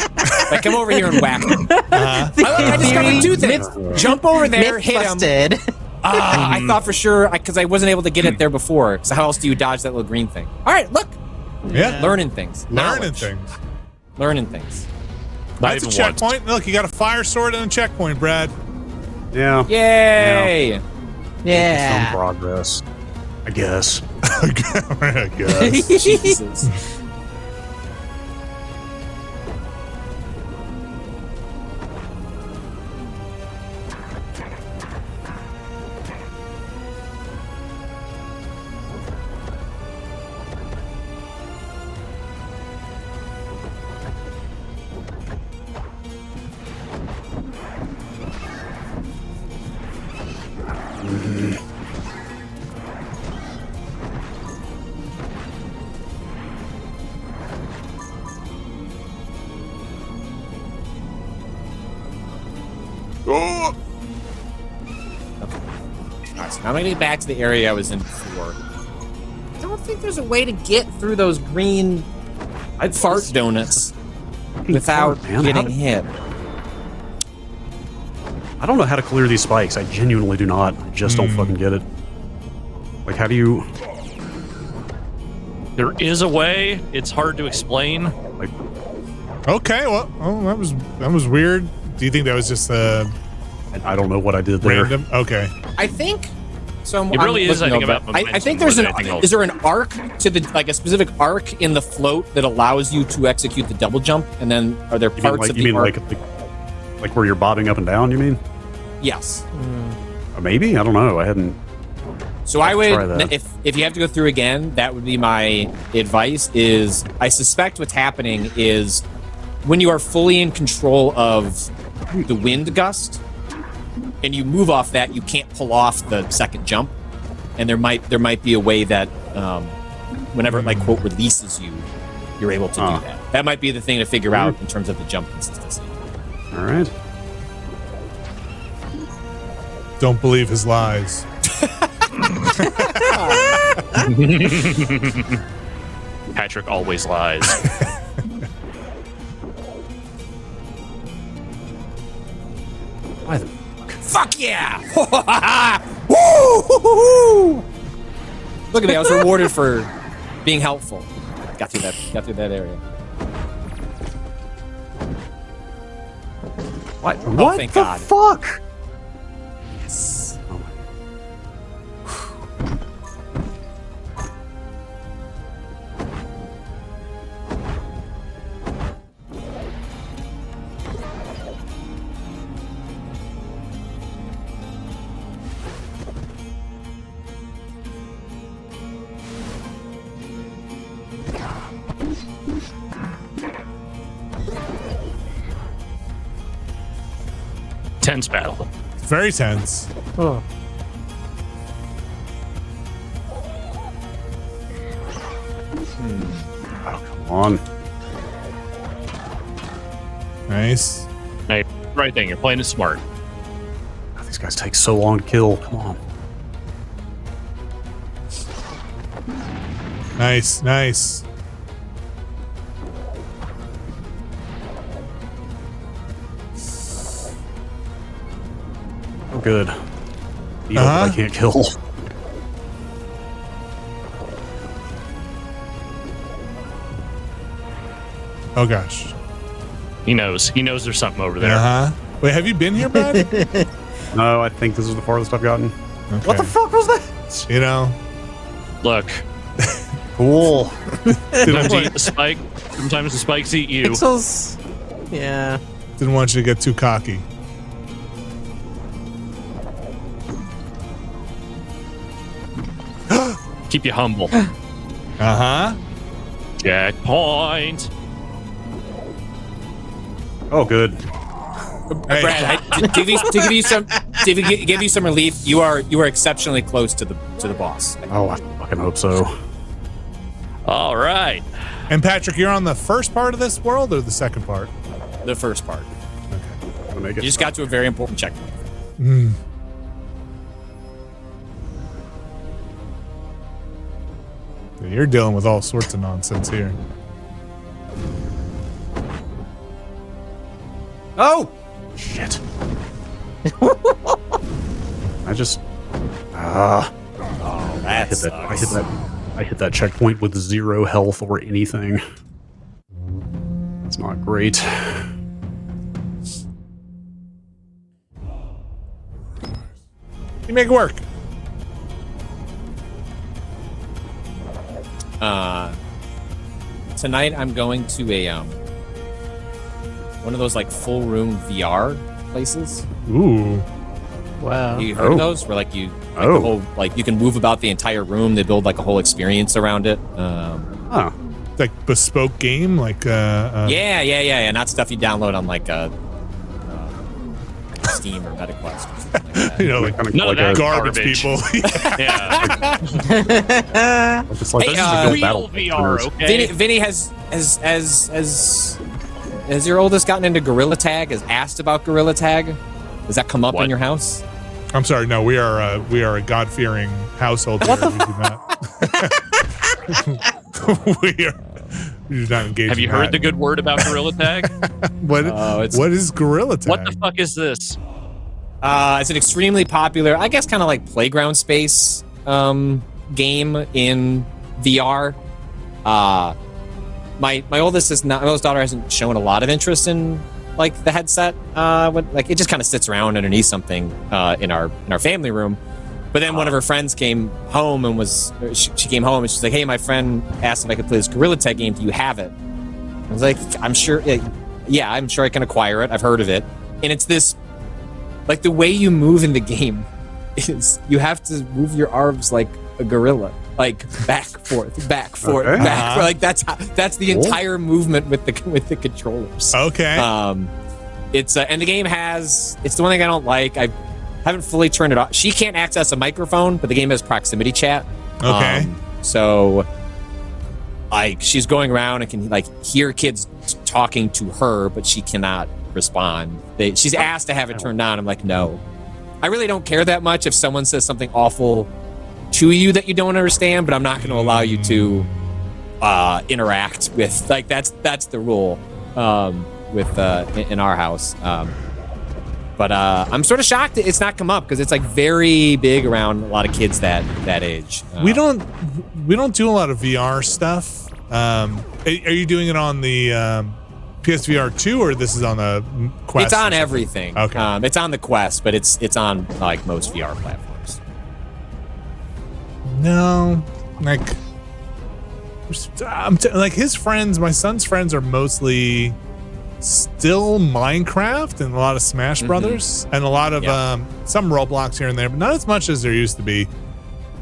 like come over here and whack him. I discovered two things. Jump over there, hit him. I thought for sure because I wasn't able to get it there before. So how else do you dodge that little green thing? All right, look. Yeah. Learning things. Learning things. Learning things. That's a checkpoint. Look, you got a fire sword and a checkpoint, Brad. Yeah. Yay! Yeah. Some progress, I guess. I guess. Jesus. Oh. Alright, so now I'm gonna get back to the area I was in before. I don't think there's a way to get through those green fart donuts without getting hit. I don't know how to clear these spikes. I genuinely do not. I just don't fucking get it. Like, how do you... There is a way. It's hard to explain. Like, Okay, well, that was weird. Do you think that was just I don't know what I did there. random? Okay. I think so. It really is, I think, over. about I think there's is there an arc to the like a specific arc in the float that allows you to execute the double jump, and then are there parts of the arc? Like where you're bobbing up and down? You mean? Yes. Maybe I don't know. I hadn't. So I try would, that. if you have to go through again, that would be my advice. Is I suspect what's happening is when you are fully in control of the wind gust, and you move off that, you can't pull off the second jump, and there might be a way that whenever it like quote releases you, you're able to do that. That might be the thing to figure out in terms of the jump consistency. All right. Don't believe his lies. Patrick always lies. Why the Fuck yeah! Woo! Look at me, I was rewarded for being helpful. Got through that area. What? Oh, What thank the God. fuck? Yes. Oh my. Tense battle. Very tense. Oh. Oh, come on. Nice. Hey, right thing. You're playing it smart. God, these guys take so long to kill. Come on. Nice. Nice. Oh, good. Needle that I can't kill. Oh gosh. He knows. He knows there's something over there. Wait, have you been here, Brad? No, I think this is the farthest I've gotten. Okay. What the fuck was that? You know. Look, Cool. sometimes you eat the spike. Sometimes the spikes eat you. Pixels. Yeah. Didn't want you to get too cocky. Keep you humble. Checkpoint. Oh, good. Hey. Brad, to give you some relief, you are exceptionally close to the boss. Oh, I fucking hope so. All right. And Patrick, you're on the first part of this world or the second part? The first part. Make You it just got to a very important checkpoint. You're dealing with all sorts of nonsense here. Oh! Shit. I just... Oh, I hit that checkpoint with 0 health or anything. That's not great. You make it work. Tonight I'm going to a one of those like full room VR places. Ooh. Wow. You heard of those? Where like you the whole, like you can move about the entire room. They build like a whole experience around it. Huh. Like bespoke game, like Yeah. Not stuff you download on like Steam or MetaQuest or something like that. you know, like None of that garbage people. Yeah. It's like, Hey, this is a good Real battle. VR, okay? Vinny has your oldest gotten into Gorilla Tag? Has asked about Gorilla Tag? Does that come up What? in your house? I'm sorry, no, we are a God-fearing household. What the we do not engage. Have you in heard that. the good word about Gorilla Tag? What is Gorilla Tag? What the fuck is this? It's an extremely popular, I guess, kind of like playground space game in VR. My oldest daughter hasn't shown a lot of interest in like the headset. Like it just kind of sits around underneath something in our family room. But then one of her friends came home and she came home and she's like, "Hey, my friend asked if I could play this Gorilla Tag game. Do you have it?" I was like, "I'm sure. Yeah, I'm sure I can acquire it. I've heard of it." And it's this, like the way you move in the game is you have to move your arms like a gorilla, like back, forth, back, forth, Okay. back. Like that's the entire movement with the controllers. Okay. It's and the game it's the one thing I don't like. I haven't fully turned it off. She can't access a microphone, but the game has proximity chat. Okay. So like she's going around and can like hear kids talking to her, but she cannot respond. She's asked to have it turned on. I'm like, no. I really don't care that much if someone says something awful to you that you don't understand, but I'm not going to allow you to interact with, like, that's the rule in our house. But I'm sort of shocked that it's not come up because it's like very big around a lot of kids that age. We don't do a lot of VR stuff. Are you doing it on the PSVR 2 or this is on the Quest? It's on everything. Okay. It's on the Quest, but it's on like most VR platforms. No, like, like his friends, my son's friends are mostly still Minecraft and a lot of Smash Brothers and a lot of some Roblox here and there, but not as much as there used to be.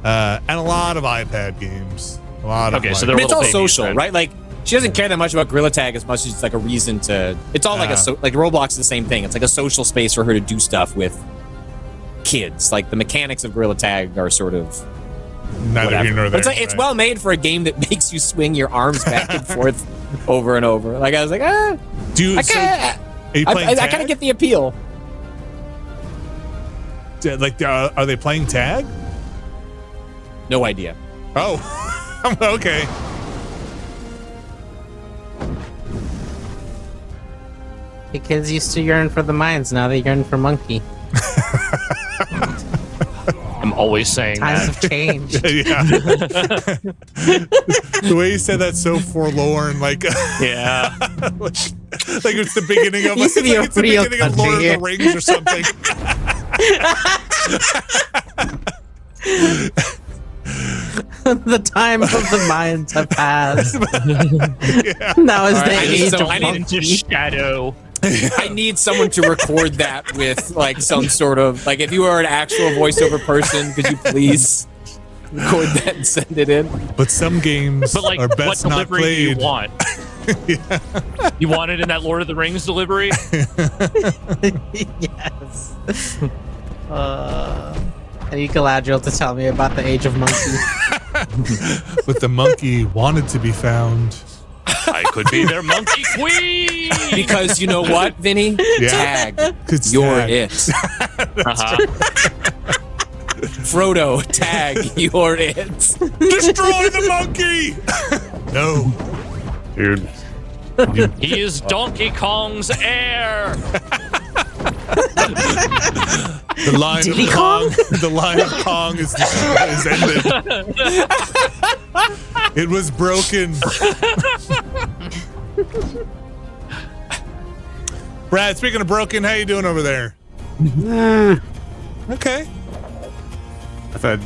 And a lot of iPad games. A lot of Okay, so I they're mean, it's all little social, babies, right? Like she doesn't care that much about Gorilla Tag as much as it's like a reason to. It's all like like Roblox is the same thing. It's like a social space for her to do stuff with kids. Like the mechanics of Gorilla Tag are sort of neither whatever. here nor there. But it's well made for a game that makes you swing your arms back and forth over and over. Like I was like, Are you playing I tag? kind of get the appeal. Like, are they playing tag? No idea. Oh, okay. The kids used to yearn for the mines, now they yearn for monkey. I'm always saying Times that. have changed. Yeah. The way you said that's so forlorn, like Yeah. like it's the beginning of Used to be a it's the real beginning of Lord of the country. Rings or something. The time of the mines have passed. Yeah. Now is All right, the I need age some- of I need monkey. Shadow. I need someone to record that with like some sort of like if you are an actual voiceover person, could you please record that and send it in? But some games But like, are what best not delivery do you played. want? You want it in that Lord of the Rings delivery? Yes. Are you Galadriel to tell me about the age of monkey? But the monkey wanted to be found. I could be their monkey queen. Because you know what, Vinny? Yeah. Tag. It's You're tag. it. Frodo, tag. You're it. Destroy the monkey! No. Dude. He is Donkey Kong's heir. The line Diddy of Kong. The line of Kong is ended. It was broken. Brad, speaking of broken, how you doing over there? Okay. I thought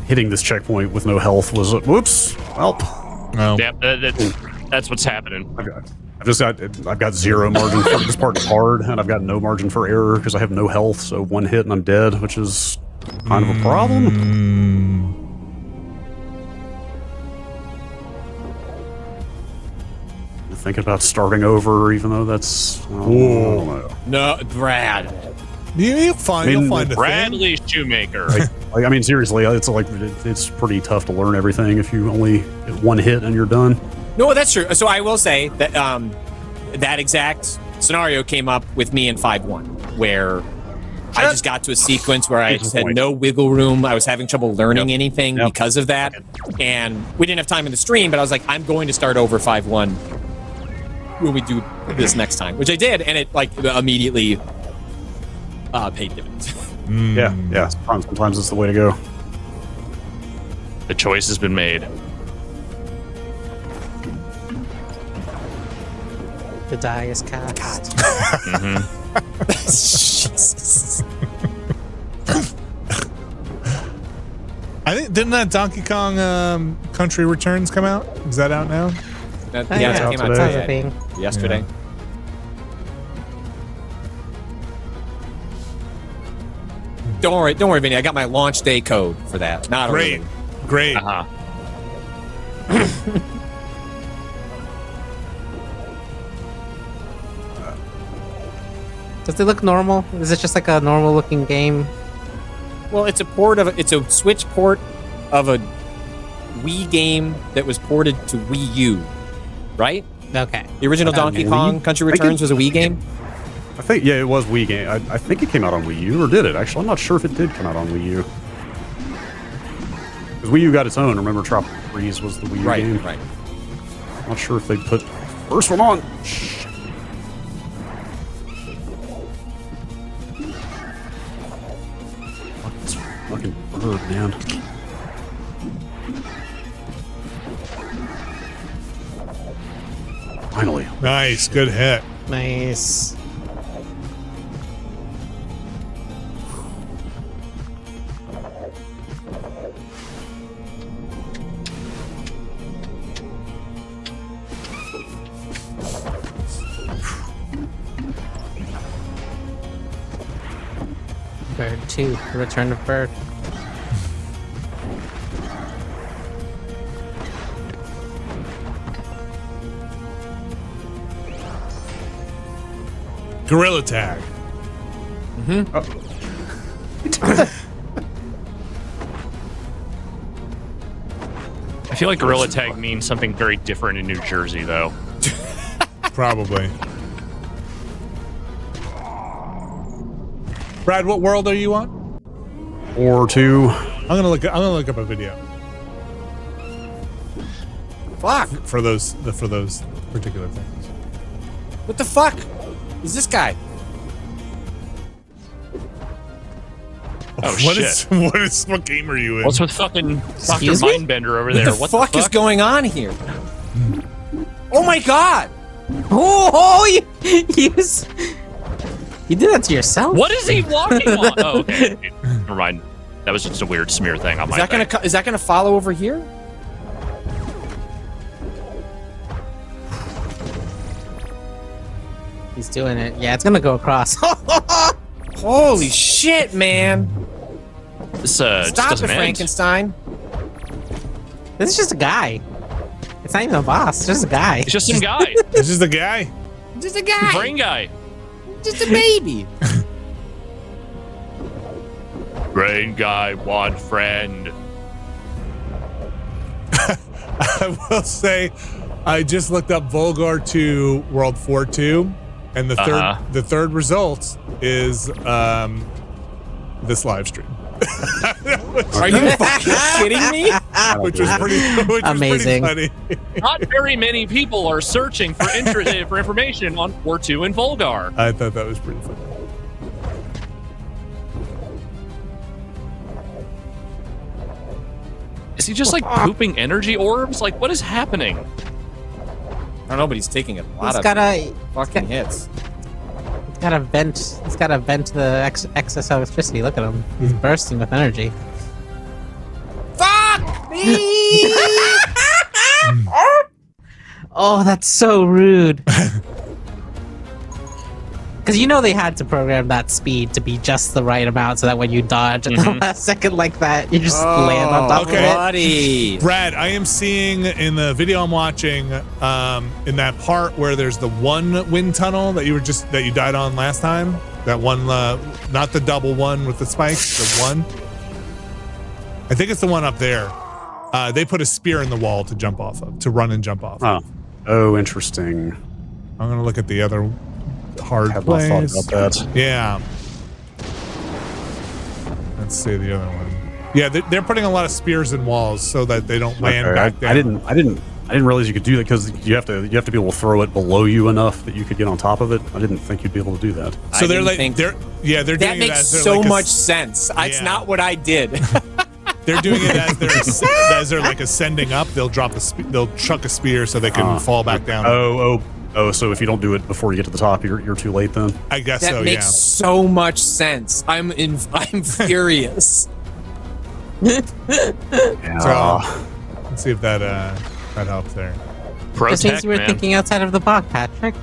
hitting this checkpoint with no health was whoops. Well, No. Yep, that's what's happening. I've got zero margin for this part's hard, and I've got no margin for error because I have no health. So one hit and I'm dead, which is kind of a problem. Thinking about starting over, even though that's I don't know. No, Brad. You'll find a thing. Bradley Shoemaker. Like, I mean, seriously, it's pretty tough to learn everything if you only get one hit and you're done. No, that's true. So I will say that that exact scenario came up with me in 5-1, where I just got to a sequence where I just had no wiggle room. I was having trouble learning anything because of that. And we didn't have time in the stream, but I was like, I'm going to start over 5-1 when we do this next time, which I did, and it like immediately paid dividends. Yeah. Sometimes it's the way to go. The choice has been made. The die is cast. Jesus. I think didn't that Donkey Kong Country Returns come out? Is that out now? That, Oh, yeah, yeah. that came out Today. today, Thing. yesterday. Yeah. Don't worry, Vinny. I got my launch day code for that. Not Great. early. Great. Does it look normal? Is it just like a normal looking game? Well, it's a Switch port of a Wii game that was ported to Wii U, right? Okay. The original Donkey Kong Country Returns was a Wii game. I think, yeah, it was Wii game. I think it came out on Wii U, or did it? Actually, I'm not sure if it did come out on Wii U. Because Wii U got its own. Remember, Tropical Freeze was the Wii U game? Right. I'm not sure if they put first one on. Fuck this fucking bird, man. Finally. Nice. Good hit. Nice. Bird 2, The Return of Bird. Gorilla Tag. I feel like Gorilla Tag means something very different in New Jersey, though. Probably. Brad, what world are you on? Or two. I'm gonna look up a video Fuck. for those particular things. What the fuck is this guy? Oh, What game are you in? What's with fucking Dr. Excuse me? Mindbender over there? What the fuck is going on here? Oh my god! Oh, you did that to yourself? What is he walking on? Oh, okay. Never mind. That was just a weird smear thing on my thing. Is that gonna follow over here? He's doing it. Yeah, it's gonna go across. Holy shit, man! This just Stop it, doesn't end. Frankenstein! This is just a guy. It's not even a boss. It's just a guy. It's just some guy. This is the guy. Just a guy. Brain guy. Just a baby. Brain guy, one friend. I will say, I just looked up Volgarr 2 World 4 2, and the third result is this live stream. Are you fucking kidding me? Which was pretty Amazing. funny. Not very many people are searching for for information on 4-2 and Volgarr. I thought that was pretty funny. Is he just like pooping energy orbs? Like, what is happening? I don't know, but he's taking a lot He's of gotta fucking hits. He's gotta vent the excess electricity. Look at him. He's bursting with energy. Fuck me! Oh, that's so rude. Because you know they had to program that speed to be just the right amount so that when you dodge at the last second like that, you just land on top okay. of it. Buddy. Brad, I am seeing in the video I'm watching, in that part where there's the one wind tunnel that you died on last time. That one, not the double one with the spikes, the one. I think it's the one up there. They put a spear in the wall to jump off of, to run and jump off. Oh, interesting. I'm gonna look at the other hard Have not thought place. about that. Yeah. Let's see the other one. Yeah, they're putting a lot of spears in walls so that they don't land back down. I didn't realize you could do that because you have to be able to throw it below you enough that you could get on top of it. I didn't think you'd be able to do that. So they're doing that it makes as they're so like much sense. It's Yeah. not what I did. They're doing it as they're like ascending up. They'll they'll chuck a spear so they can fall back down. Oh, so if you don't do it before you get to the top, you're too late then? I guess That so. makes so much sense. I'm furious. So let's see if that helps there. Just means you were thinking outside of the box, Patrick.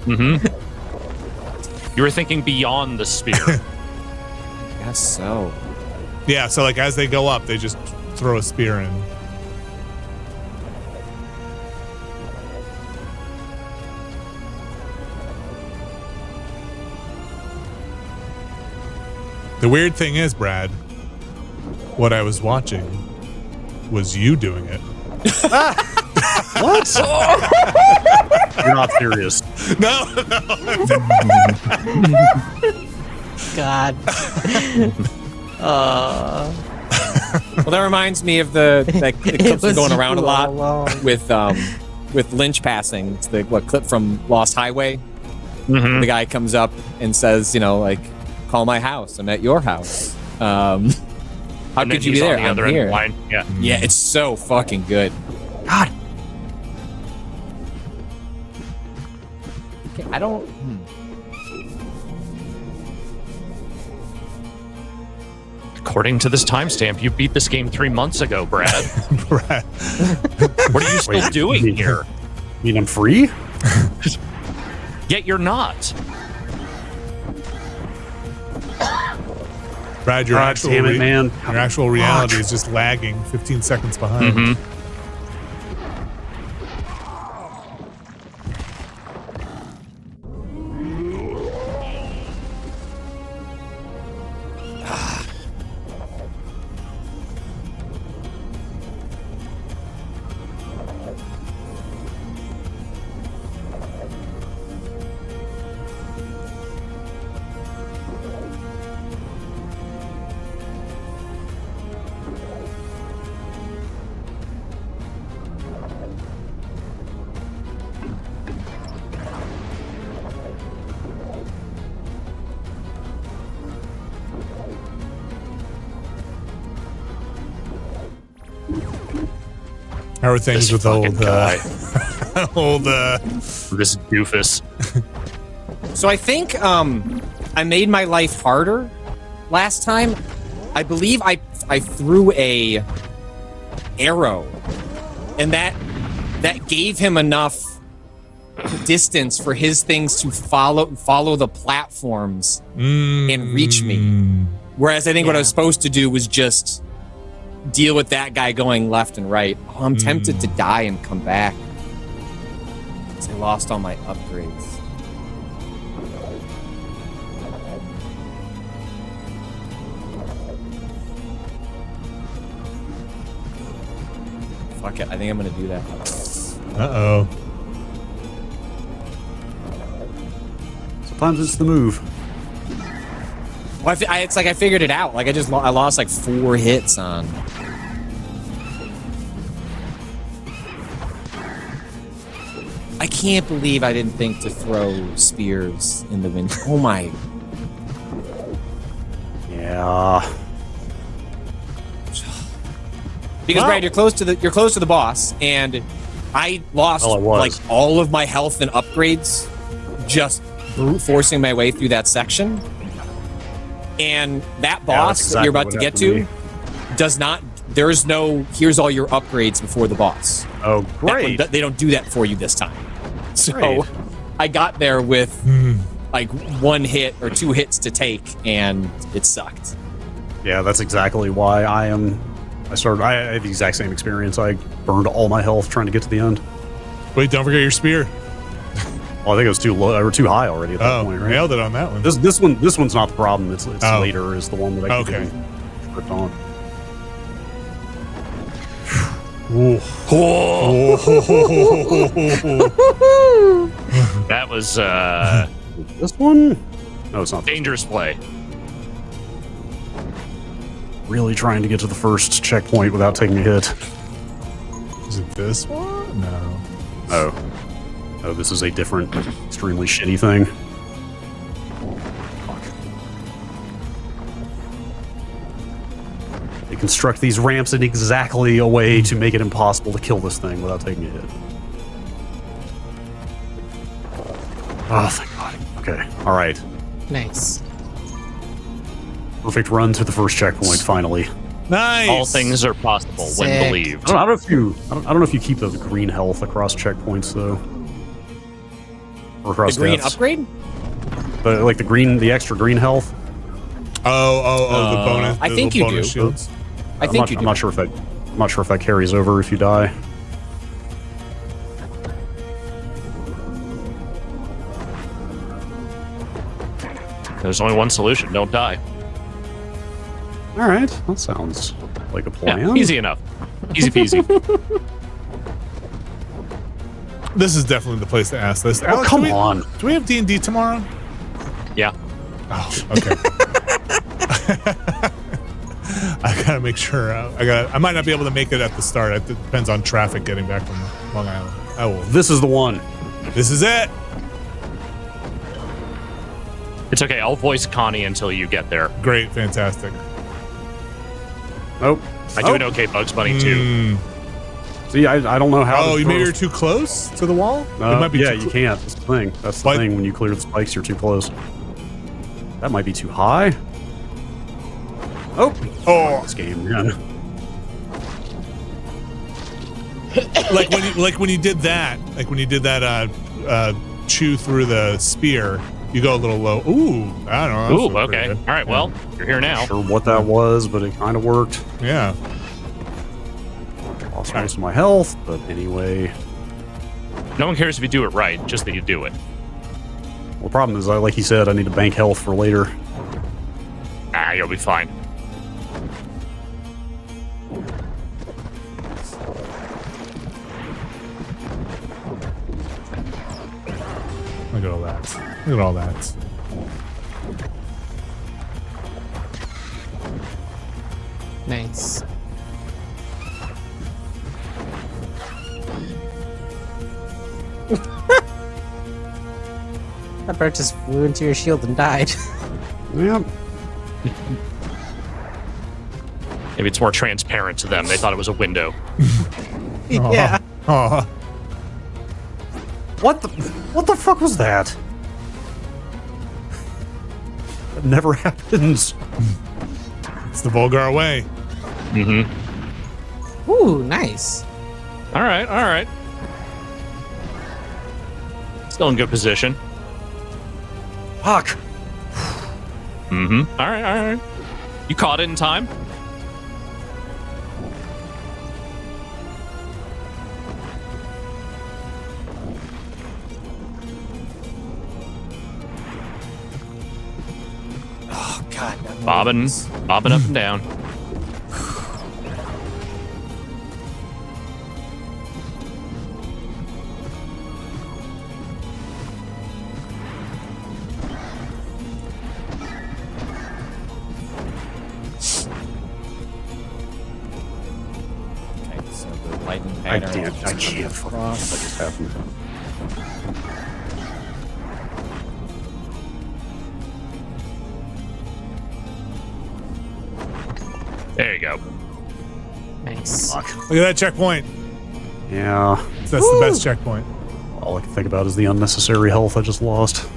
Mm-hmm. You were thinking beyond the spear. Guess so. Yeah. So like as they go up, they just throw a spear in. The weird thing is, Brad, what I was watching was you doing it. What? You're not serious. No. God. Well, that reminds me of the clips was going around a you lot all along. with Lynch passing. It's the clip from Lost Highway. Mm-hmm. The guy comes up and says, like, call my house. I'm at your house. How could you be there? I'm here. The line. Yeah. Yeah, it's so fucking good. God. Okay, I don't. According to this timestamp, you beat this game 3 months ago, Brad. Brad. What are you still doing here? I mean, I'm free? Yet you're not. Brad, your actual damn it, man. Your actual reality is just lagging 15 seconds behind. Mm-hmm. How are things This with old fucking guy. This doofus. So I think I made my life harder last time. I believe I threw a arrow, and that gave him enough distance for his things to follow the platforms and reach me. Whereas I think what I was supposed to do was just deal with that guy going left and right. Oh, I'm tempted to die and come back. 'Cause I lost all my upgrades. fuck it. I think I'm gonna do that. Uh-oh. Sometimes it's the move. Well, it's like I figured it out. Like I lost like 4 hits on. I can't believe I didn't think to throw spears in the wind. Oh my. Yeah. Because Brad, you're close to the boss, and I lost like all of my health and upgrades just brute forcing my way through that section. And that boss that you're about to get to does not. There's no. Here's all your upgrades before the boss. Oh, great! They don't do that for you this time. So Great. I got there with like 1 hit or 2 hits to take, and it sucked. Yeah, that's exactly why I had the exact same experience. I burned all my health trying to get to the end. Wait, don't forget your spear. Well, I think it was too low or too high already at that point, right? Nailed it on that one. This one's not the problem. It's later is the one that I keep tripped on. That was This one? No, it's not. dangerous play. Really trying to get to the first checkpoint without taking a hit. Is it this one? No. Oh, this is a different, extremely shitty thing. They construct these ramps in exactly a way to make it impossible to kill this thing without taking a hit. Oh, thank God. Okay, all right. Nice. Perfect run to the first checkpoint, finally. Nice. All things are possible when Sick. believed. I don't know if you keep the green health across checkpoints though. Or across The green deaths. upgrade? But like the extra green health. Oh, the bonus. I the think little you bonus do. shields. I think you do. I'm not sure if that carries over if you die. There's only one solution. Don't die. All right, that sounds like a plan. Yeah, easy enough. Easy peasy. This is definitely the place to ask this. Oh, Alex, come on. Do we have D&D tomorrow? Yeah. Oh, okay. I gotta make sure. I might not be able to make it at the start. It depends on traffic getting back from Long Island. I will. This is the one. This is it. It's okay. I'll voice Connie until you get there. Great, fantastic. Nope. I do an okay Bugs Bunny too. See, I don't know how. Oh, maybe you're too close to the wall? It might be yeah, too you can't. That's the thing. That's the thing. When you clear the spikes, you're too close. That might be too high. Oh, this game, man. like when you did that, chew through the spear, you go a little low. Ooh, I don't know. Ooh, okay. All right, well, you're here now. Not sure what that was, but it kind of worked. Yeah. Lost most of my health, but anyway. No one cares if you do it right, just that you do it. Well, the problem is, like he said, I need to bank health for later. Ah, you'll be fine. Look at all that. Look at all that. Nice. That bird just flew into your shield and died. Yep. Maybe it's more transparent to them. They thought it was a window. Yeah. Aw. What the fuck was that? That never happens. It's the Volgarr way. Mm-hmm. Ooh, nice. All right, all right. Still in good position. Fuck. Mm-hmm. All right, all right. You caught it in time. Oh God. Bobbing up and down. So the lightning I pattern. can't. What just happened? There you go. Nice. Look at that checkpoint. Yeah. That's the best checkpoint. All I can think about is the unnecessary health I just lost.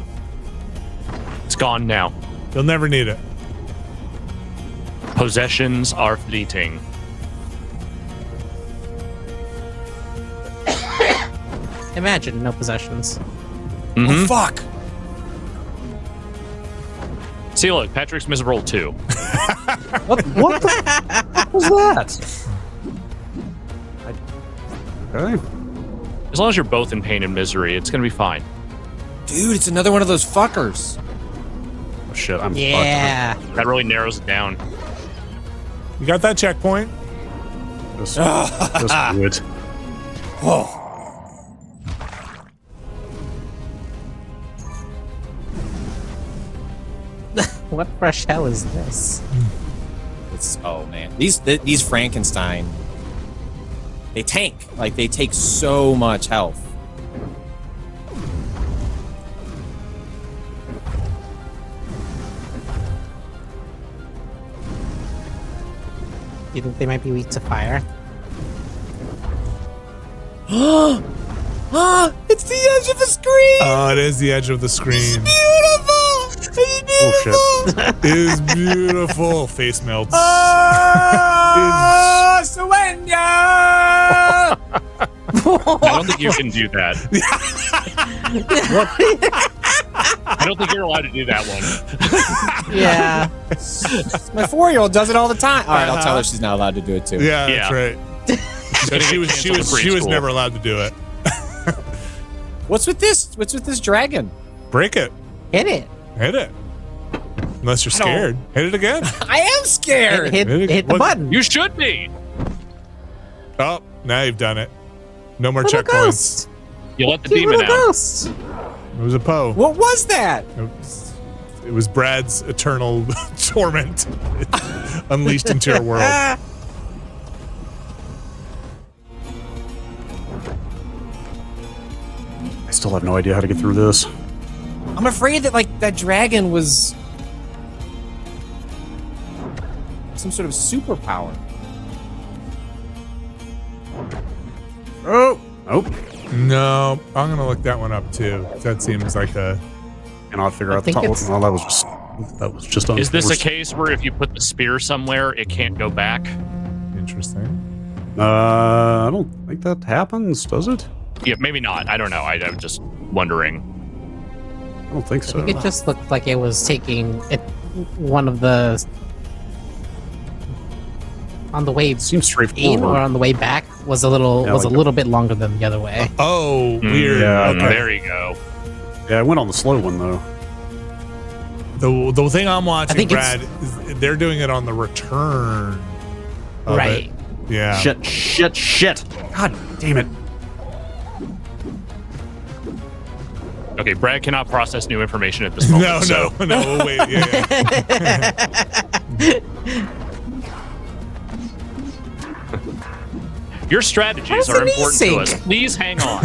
It's gone now. You'll never need it. Possessions are fleeting. Imagine no possessions. Mhm. Oh, fuck. See, look, Patrick's misrolled too. What the was that? Okay. As long as you're both in pain and misery, it's gonna be fine. Dude, it's another one of those fuckers. Oh, shit, I'm Yeah. That really narrows it down. You got that checkpoint? fucked. This wood. Oh. What fresh hell is this? It's, oh man, these Frankenstein, they tank. Like, they take so much health. Do you think they might be weak to fire? Ah, it's the edge of the screen. Oh, it is the edge of the screen. Beautiful. Oh shit. It is beautiful. Face melts. Oh, surrender. I don't think you can do that. I don't think you're allowed to do that one. Yeah. My 4-year-old does it all the time. All right, I'll tell her she's not allowed to do it too. Yeah, Yeah. that's right. But she was never allowed to do it. What's with this? What's with this dragon? Break it. Hit it. Hit it. Unless you're I don't- scared. Hit it again. I am scared. Hit the What- button. You should be. Oh, now you've done it. No more Little checkpoints. ghost. You let the Cute demon little out. ghost. It was a Poe. What was that? It was Brad's eternal torment unleashed into your world. I still have no idea how to get through this. I'm afraid that, like, that dragon was some sort of superpower. Oh. Nope. No, I'm gonna look that one up too. That seems like a. Cannot figure out the think top. it's- Well, that was just Is this a unforced. case where if you put the spear somewhere, it can't go back? Interesting. I don't think that happens, does it? Yeah, maybe not. I don't know. I'm just wondering. I don't think I so. think it just looked like it was taking it. One of the on the way Seems in or straightforward. on the way back was a little Yeah, was like a little bit longer than the other way. Oh, weird. yeah, Okay. There you go. Yeah, I went on the slow one though. The thing I'm watching, think it's- Brad, is they're doing it on the return. of Right. it. Yeah. Shit. God damn it. Okay, Brad cannot process new information at this moment. No, we'll wait. Yeah. Your strategies How's are the knee important to sink? us. Please hang on.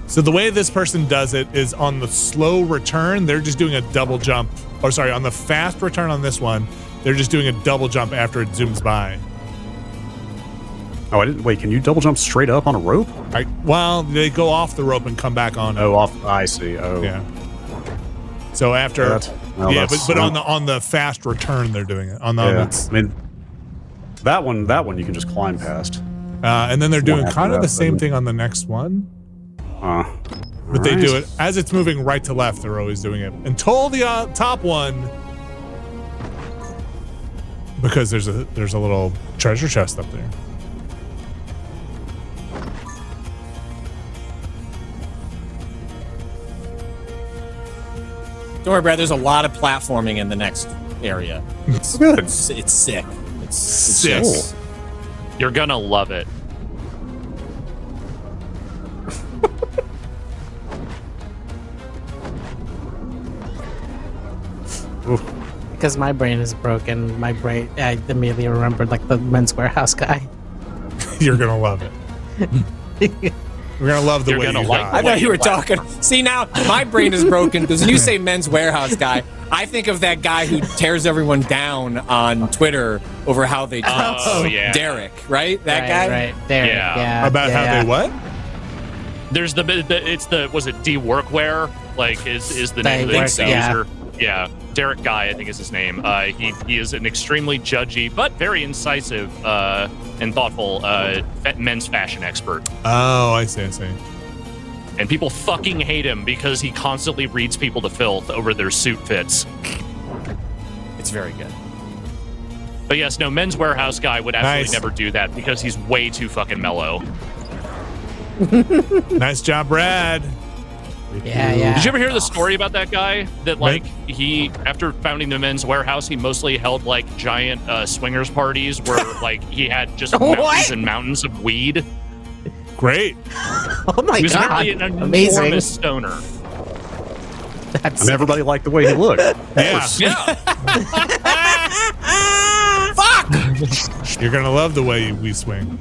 So the way this person does it is on the slow return, they're just doing a double jump. Or sorry, on the fast return on this one, they're just doing a double jump after it zooms by. Oh, I didn't. Wait, can you double jump straight up on a rope? Well, they go off the rope and come back on. Oh, off. I see. Oh, Yeah. So after, Well, yeah, that's- but on the fast return, they're doing it. On the, yeah. I mean, that one you can just climb past. and then they're doing after kind of that, the same then- thing on the next one. But They do it as it's moving right to left. They're always doing it until the top one, because there's a little treasure chest up there. Don't worry, Brad. There's a lot of platforming in the next area. It's Good. It's sick. It's Sick. cool. You're gonna love it. Because my brain is broken. I immediately remembered like the Men's Warehouse guy. You're gonna love it. We're gonna love the You're way gonna you like got I it. thought you were talking. See, now my brain is broken because when you say Men's Warehouse guy, I think of that guy who tears everyone down on Twitter over how they dress. Oh, yeah. Derek, right? That guy. Right there. Yeah. Yeah. About how they what? There's was it D Workwear? Like is the name of the Work, user? yeah. Yeah, Derek Guy, I think is his name. He is an extremely judgy but very incisive and thoughtful men's fashion expert. Oh, I see. And people fucking hate him because he constantly reads people to filth over their suit fits. It's very good. But yes, no, Men's Warehouse Guy would absolutely Nice. never do that because he's way too fucking mellow. Nice job, Brad. Yeah. Did you ever hear the story about that guy? That like he, after founding the Men's Warehouse, he mostly held like giant swingers parties where like he had just mountains and mountains of weed. Great. Oh my He was god. really an Amazing. enormous stoner. That's I mean, everybody liked the way he looked. Yeah. Fuck! You're gonna love the way we swing.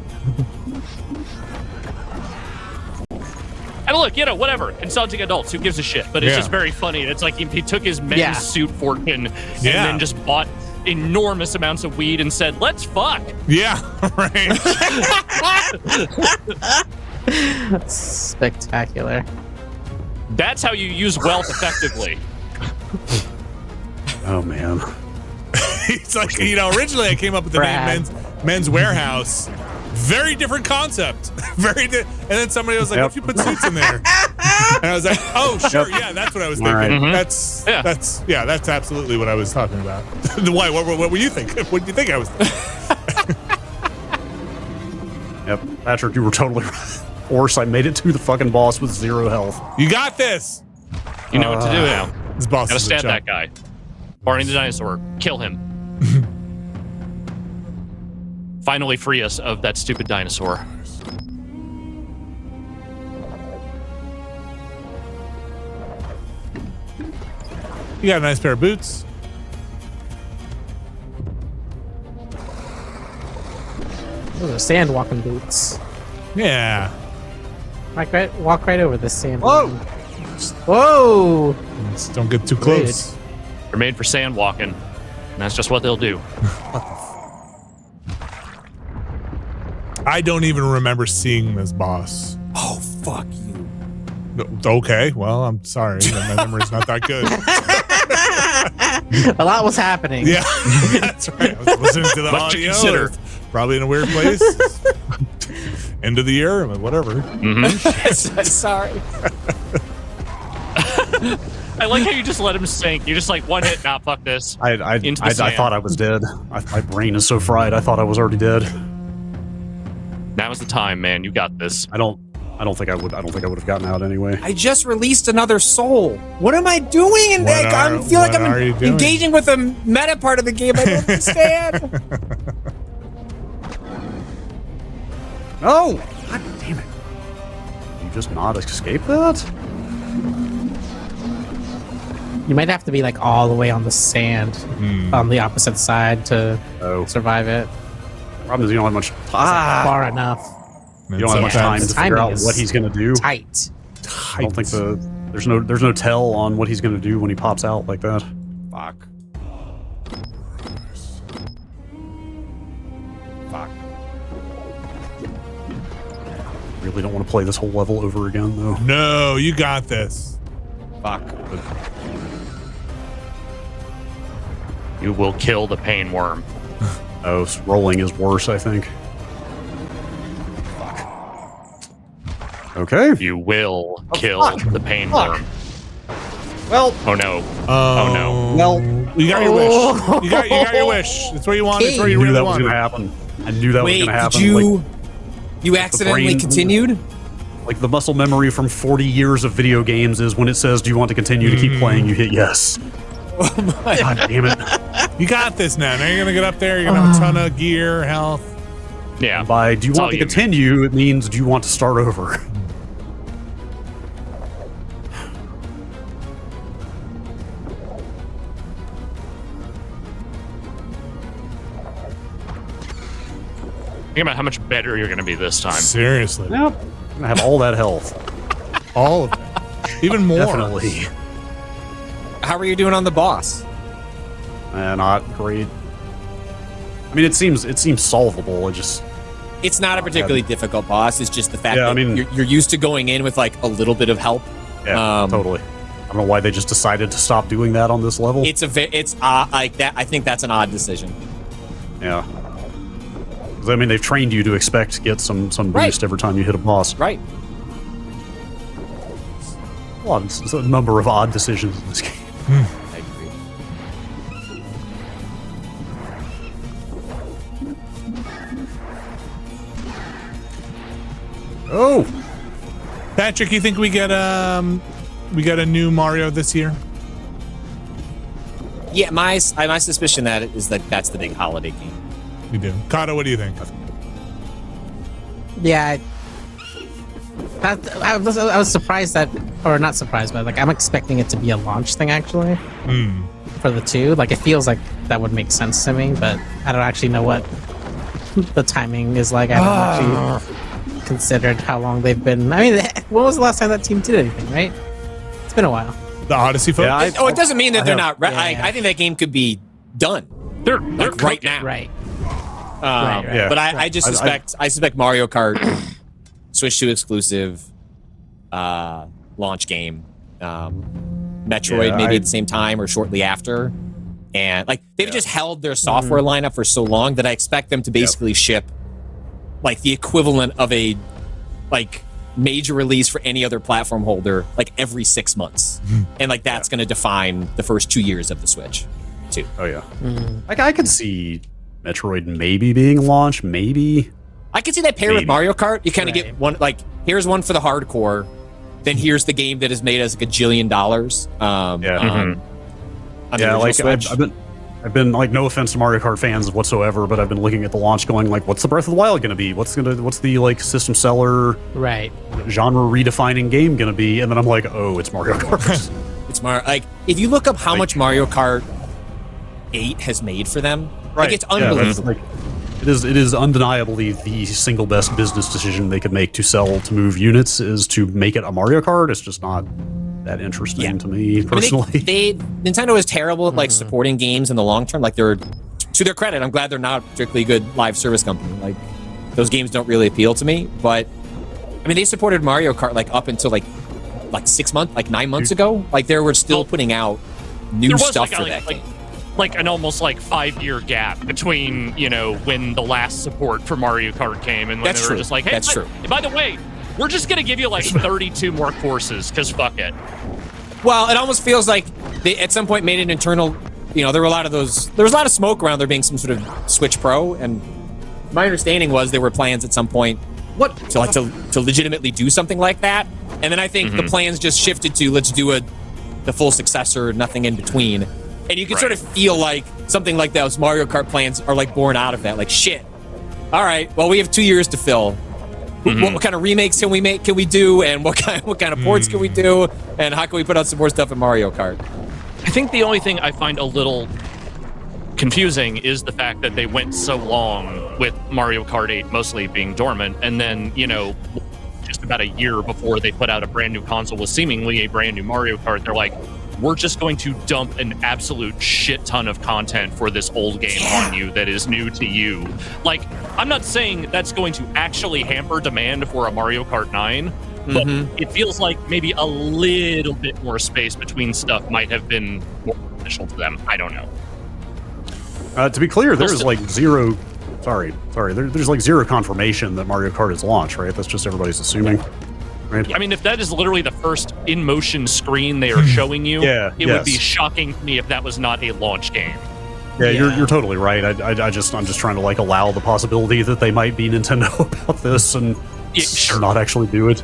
And look, whatever. Insulting adults, who gives a shit? But it's Yeah. just very funny. It's like he took his men's suit fortune and then just bought enormous amounts of weed and said, "Let's fuck." Yeah, right. spectacular. That's how you use wealth effectively. Oh man. It's like, originally I came up with the name Men's Warehouse. Very different concept. And then somebody was like, "What if you put suits in there?" And I was like, "Oh, sure, yeah, that's what I was thinking. All right. That's absolutely what I was talking about." Why? What were you thinking? What did you think I was thinking? Yep, Patrick, you were totally right. Of course, I made it to the fucking boss with 0 health. You got this. You know what to do now. This boss Gotta is a stab chump. that guy. Barney the dinosaur. Kill him. Finally free us of that stupid dinosaur. You got a nice pair of boots. Those are sand walking boots. Yeah. Walk right over the sand. Whoa! Whoa! Just don't get too close. They're made for sand walking. And that's just what they'll do. I don't even remember seeing this boss. Oh, fuck you. Okay, well, I'm sorry. My memory's not that good. A lot was happening. Yeah, that's right. I was listening to the Much to audio. consider. It's probably in a weird place. End of the year, whatever. Sorry. I like how you just let him sink. You're just like, one hit, nah, fuck this. I Into the sand. thought I was dead. My brain is so fried. I thought I was already dead. Now's the time, man. You got this. I don't think I would have gotten out anyway. I just released another soul. What am I doing? And I feel like what are you I'm doing? engaging with a meta part of the game I don't understand. No! God damn it. You just not escape that? You might have to be like all the way on the sand on the opposite side to Oh. survive it. Problem is you don't have much Far enough. you don't have much time to figure Timing out is what he's gonna do. Tight. I don't think there's no tell on what he's gonna do when he pops out like that. Fuck. Really don't want to play this whole level over again though. No, you got this. Fuck. You will kill the pain worm. Oh, rolling is worse, I think. Okay. You will kill the pain worm. Well, Oh no. Oh no. well, You got your wish. You got your wish. It's what you want. It's what I you knew really that was want. gonna happen. I knew that was Wait, gonna happen. did you? Like, You accidentally brain- continued? Like the muscle memory from 40 years of video games is when it says, "Do you want to continue to keep playing?" You hit yes. Oh my God damn it! You got this now. Now you're gonna get up there. You're gonna have a ton of gear, health. Yeah. By "Do you It's want all to you, continue?" It means "Do you want to start over?" Think about how much better you're going to be this time. Seriously, Yep. I'm gonna have all that health. all of it, even more. Definitely. How are you doing on the boss? Not great. I mean, it seems solvable. It just It's not a particularly difficult boss. It's just the fact Yeah, that I mean- you're used to going in with like a little bit of help. totally. I don't know why they just decided to stop doing that on this level. It's like that. I think that's an odd decision. Yeah. 'Cause, I mean, they've trained you to expect to get some boost Right. every time you hit a boss. Right. It's a number of odd decisions in this game. I agree. Oh, Patrick, you think we get a new Mario this year? Yeah, my suspicion that is that that's the big holiday game. You do. Kato, what do you think? Yeah, I was surprised that, or not surprised, but like I'm expecting it to be a launch thing actually for the 2. Like it feels like that would make sense to me, but I don't actually know what the timing is like. I haven't actually considered how long they've been. I mean, when was the last time that team did anything? Right? It's been a while. The Odyssey folks? Yeah, It doesn't mean that they're not. Yeah. I think that game could be done They're like right now. Right. Right. Yeah. But I just suspect Mario Kart Switch 2 exclusive launch game, Metroid Yeah, maybe at the same time or shortly after, and like they've just held their software lineup for so long that I expect them to basically ship like the equivalent of a like major release for any other platform holder like every 6 months, and like that's going to define the first 2 years of the Switch too. Oh yeah. Like I could see Metroid maybe being launched, maybe. I can see that pair with Maybe. Mario Kart. You kind of Right. get one, like, here's one for the hardcore, then here's the game that is made as like $1 gajillion. On the Yeah, original like Switch. I've been like, no offense to Mario Kart fans whatsoever, but I've been looking at the launch going like, what's the Breath of the Wild gonna be? What's the like system seller Right. genre redefining game gonna be? And then I'm like, oh, it's Mario Kart. It's Mario. Like, if you look up how much Mario Kart 8 has made for them, like it's Yeah, that's, unbelievable. like, it is undeniably the single best business decision they could make to move units is to make it a Mario Kart. It's just not that interesting to me personally. Nintendo is terrible at like supporting games in the long term. Like they're, to their credit, I'm glad they're not a particularly good live service company. Like those games don't really appeal to me. But I mean, they supported Mario Kart like up until like 6 months, like 9 months ago. Like they were still putting out new stuff for that game. Like an almost like 5-year gap between, you know, when the last support for Mario Kart came and when That's they were true. just like, hey, That's true. by the way, we're just gonna give you like 32 more courses because fuck it. Well, it almost feels like they at some point made an internal. You know, there was a lot of smoke around there being some sort of Switch Pro, and my understanding was there were plans at some point to legitimately do something like that. And then I think the plans just shifted to let's do the full successor, nothing in between. And you can sort of feel like something like those Mario Kart plans are like born out of that. Like shit. All right, well we have 2 years to fill. What kind of remakes can we do, and what kind of ports can we do, and how can we put out some more stuff in Mario Kart? I think the only thing I find a little confusing is the fact that they went so long with Mario Kart 8 mostly being dormant, and then, you know, just about a year before they put out a brand new console with seemingly a brand new Mario Kart, they're like, we're just going to dump an absolute shit ton of content for this old game on you that is new to you. Like, I'm not saying that's going to actually hamper demand for a Mario Kart 9, but it feels like maybe a little bit more space between stuff might have been more beneficial to them. I don't know. To be clear, there's like zero. Sorry. There's like zero confirmation that Mario Kart is launched, right? That's just everybody's assuming. Right? I mean, if that is literally the first in-motion screen they are showing you, it would be shocking to me if that was not a launch game. Yeah, you're totally right. I'm just trying to like allow the possibility that they might be Nintendo about this and not actually do it.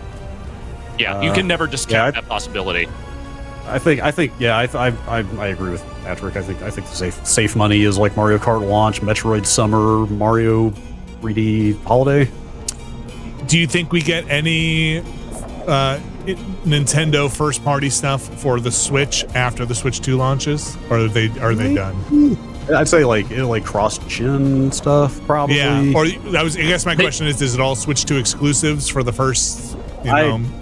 Yeah, you can never discount yeah, that possibility. I agree with Patrick. I think the safe money is like Mario Kart launch, Metroid Summer, Mario 3D Holiday. Do you think we get any Nintendo first party stuff for the Switch after the Switch 2 launches, or are they done? I'd say like cross-gen stuff, probably. Yeah. Or I guess my question is it all Switch 2 exclusives for the first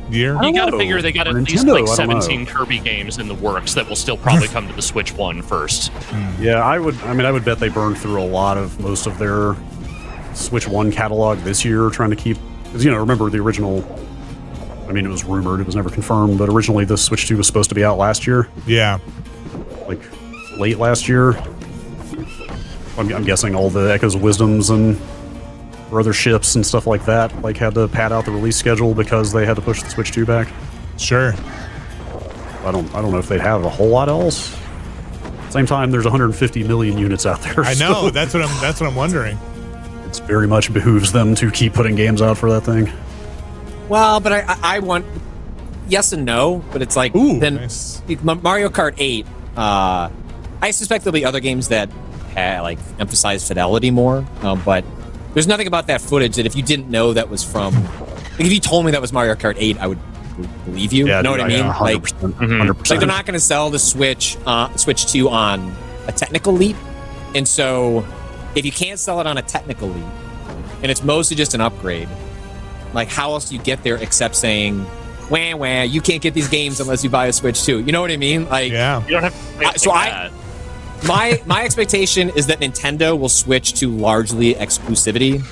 year? You got to figure they got at least Nintendo, like 17 Kirby games in the works that will still probably come to the Switch 1 first. Yeah, I would bet they burned through most of their Switch 1 catalog this year, trying to keep. Because remember the original. I mean, it was rumored; it was never confirmed. But originally, the Switch 2 was supposed to be out last year. Yeah, like late last year. I'm guessing all the Echoes of Wisdoms and other ships and stuff like that had to pad out the release schedule because they had to push the Switch 2 back. Sure. I don't know if they'd have a whole lot else. Same time, there's 150 million units out there. I know. That's what I'm wondering. It's very much behooves them to keep putting games out for that thing. Well, but I want yes and no, but it's like then nice. Mario Kart 8. I suspect there'll be other games that emphasize fidelity more, but there's nothing about that footage that if you didn't know that was from, if you told me that was Mario Kart 8, I would believe you. Yeah, you know what I mean? 100%, 100%. Like they're not going to sell the Switch 2 on a technical leap, and so if you can't sell it on a technical leap, and it's mostly just an upgrade, like how else do you get there except saying, wah, you can't get these games unless you buy a Switch 2. You know what I mean? Like, yeah. You don't have to my expectation is that Nintendo will switch to largely exclusivity,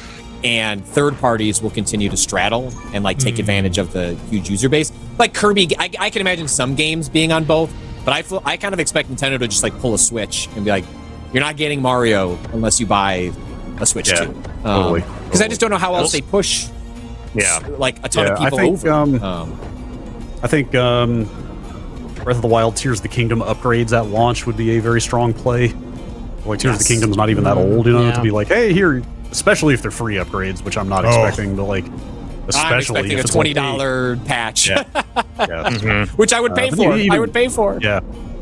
and third parties will continue to straddle and take advantage of the huge user base. Like Kirby, I can imagine some games being on both, but I kind of expect Nintendo to just pull a switch and be like, you're not getting Mario unless you buy a Switch 2. Totally. Because I just don't know how else they push. A ton of people over. I think Breath of the Wild Tears of the Kingdom upgrades at launch would be a very strong play. Tears of the Kingdom's not even that old, to be like, hey, here, especially if they're free upgrades, which I'm not expecting, but especially I'm expecting if a $20 patch. Yeah. Which I would pay for. I would pay for. Yeah.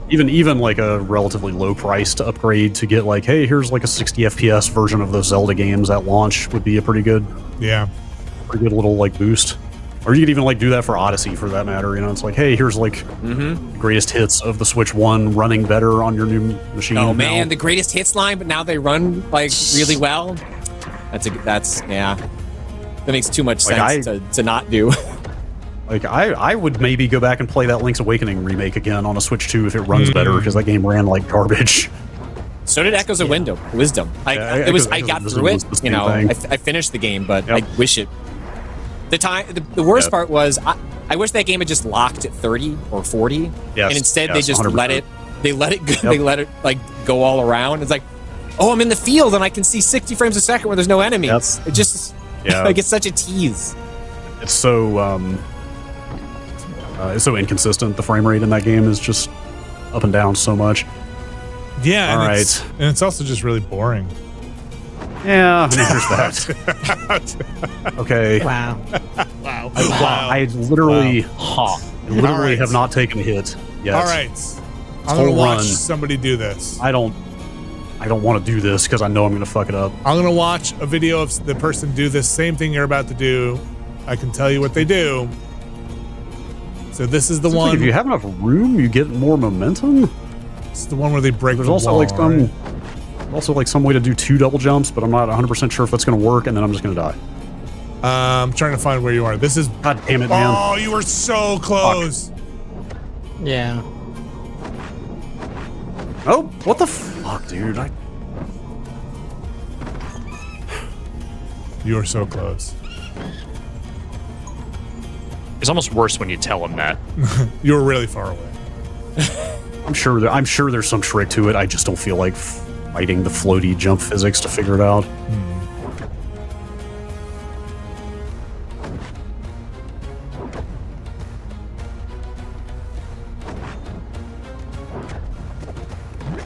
Even a relatively low priced upgrade to get hey, here's a 60 FPS version of those Zelda games at launch would be a pretty good little boost. Or you could even do that for Odyssey for that matter. It's hey, here's greatest hits of the Switch 1 running better on your new machine. Oh man, the greatest hits line, but now they run really well. That makes too much sense to not do. I would maybe go back and play that Link's Awakening remake again on a Switch 2 if it runs better, because that game ran like garbage. So did Echoes of Wisdom. I got through it. I finished the game, but I wish it. The worst part was I wish that game had just locked at 30 or 40, and instead they just 100%. let it go, they let it go all around. It's I'm in the field and I can see 60 frames a second where there's no enemies. It just it's such a tease. It's so inconsistent. The frame rate in that game is just up and down so much. Yeah, all and it's also just really boring. Yeah, there's that. Okay. Wow. I literally have not taken a hit yet. All right. I'm going to watch somebody do this. I don't want to do this because I know I'm going to fuck it up. I'm going to watch a video of the person do this same thing you're about to do. I can tell you what they do. So this is the one. If you have enough room, you get more momentum. It's the one where they break There's the also wall, also some way to do 2 double jumps, but I'm not 100% sure if that's going to work, and then I'm just going to die. I'm trying to find where you are. This is. God damn it, man! Oh, you were so close. Fuck. Yeah. Oh, what the fuck, dude! You were so close. It's almost worse when you tell him that. You were really far away. I'm sure there's some trick to it. I just don't feel like fighting the floaty jump physics to figure it out.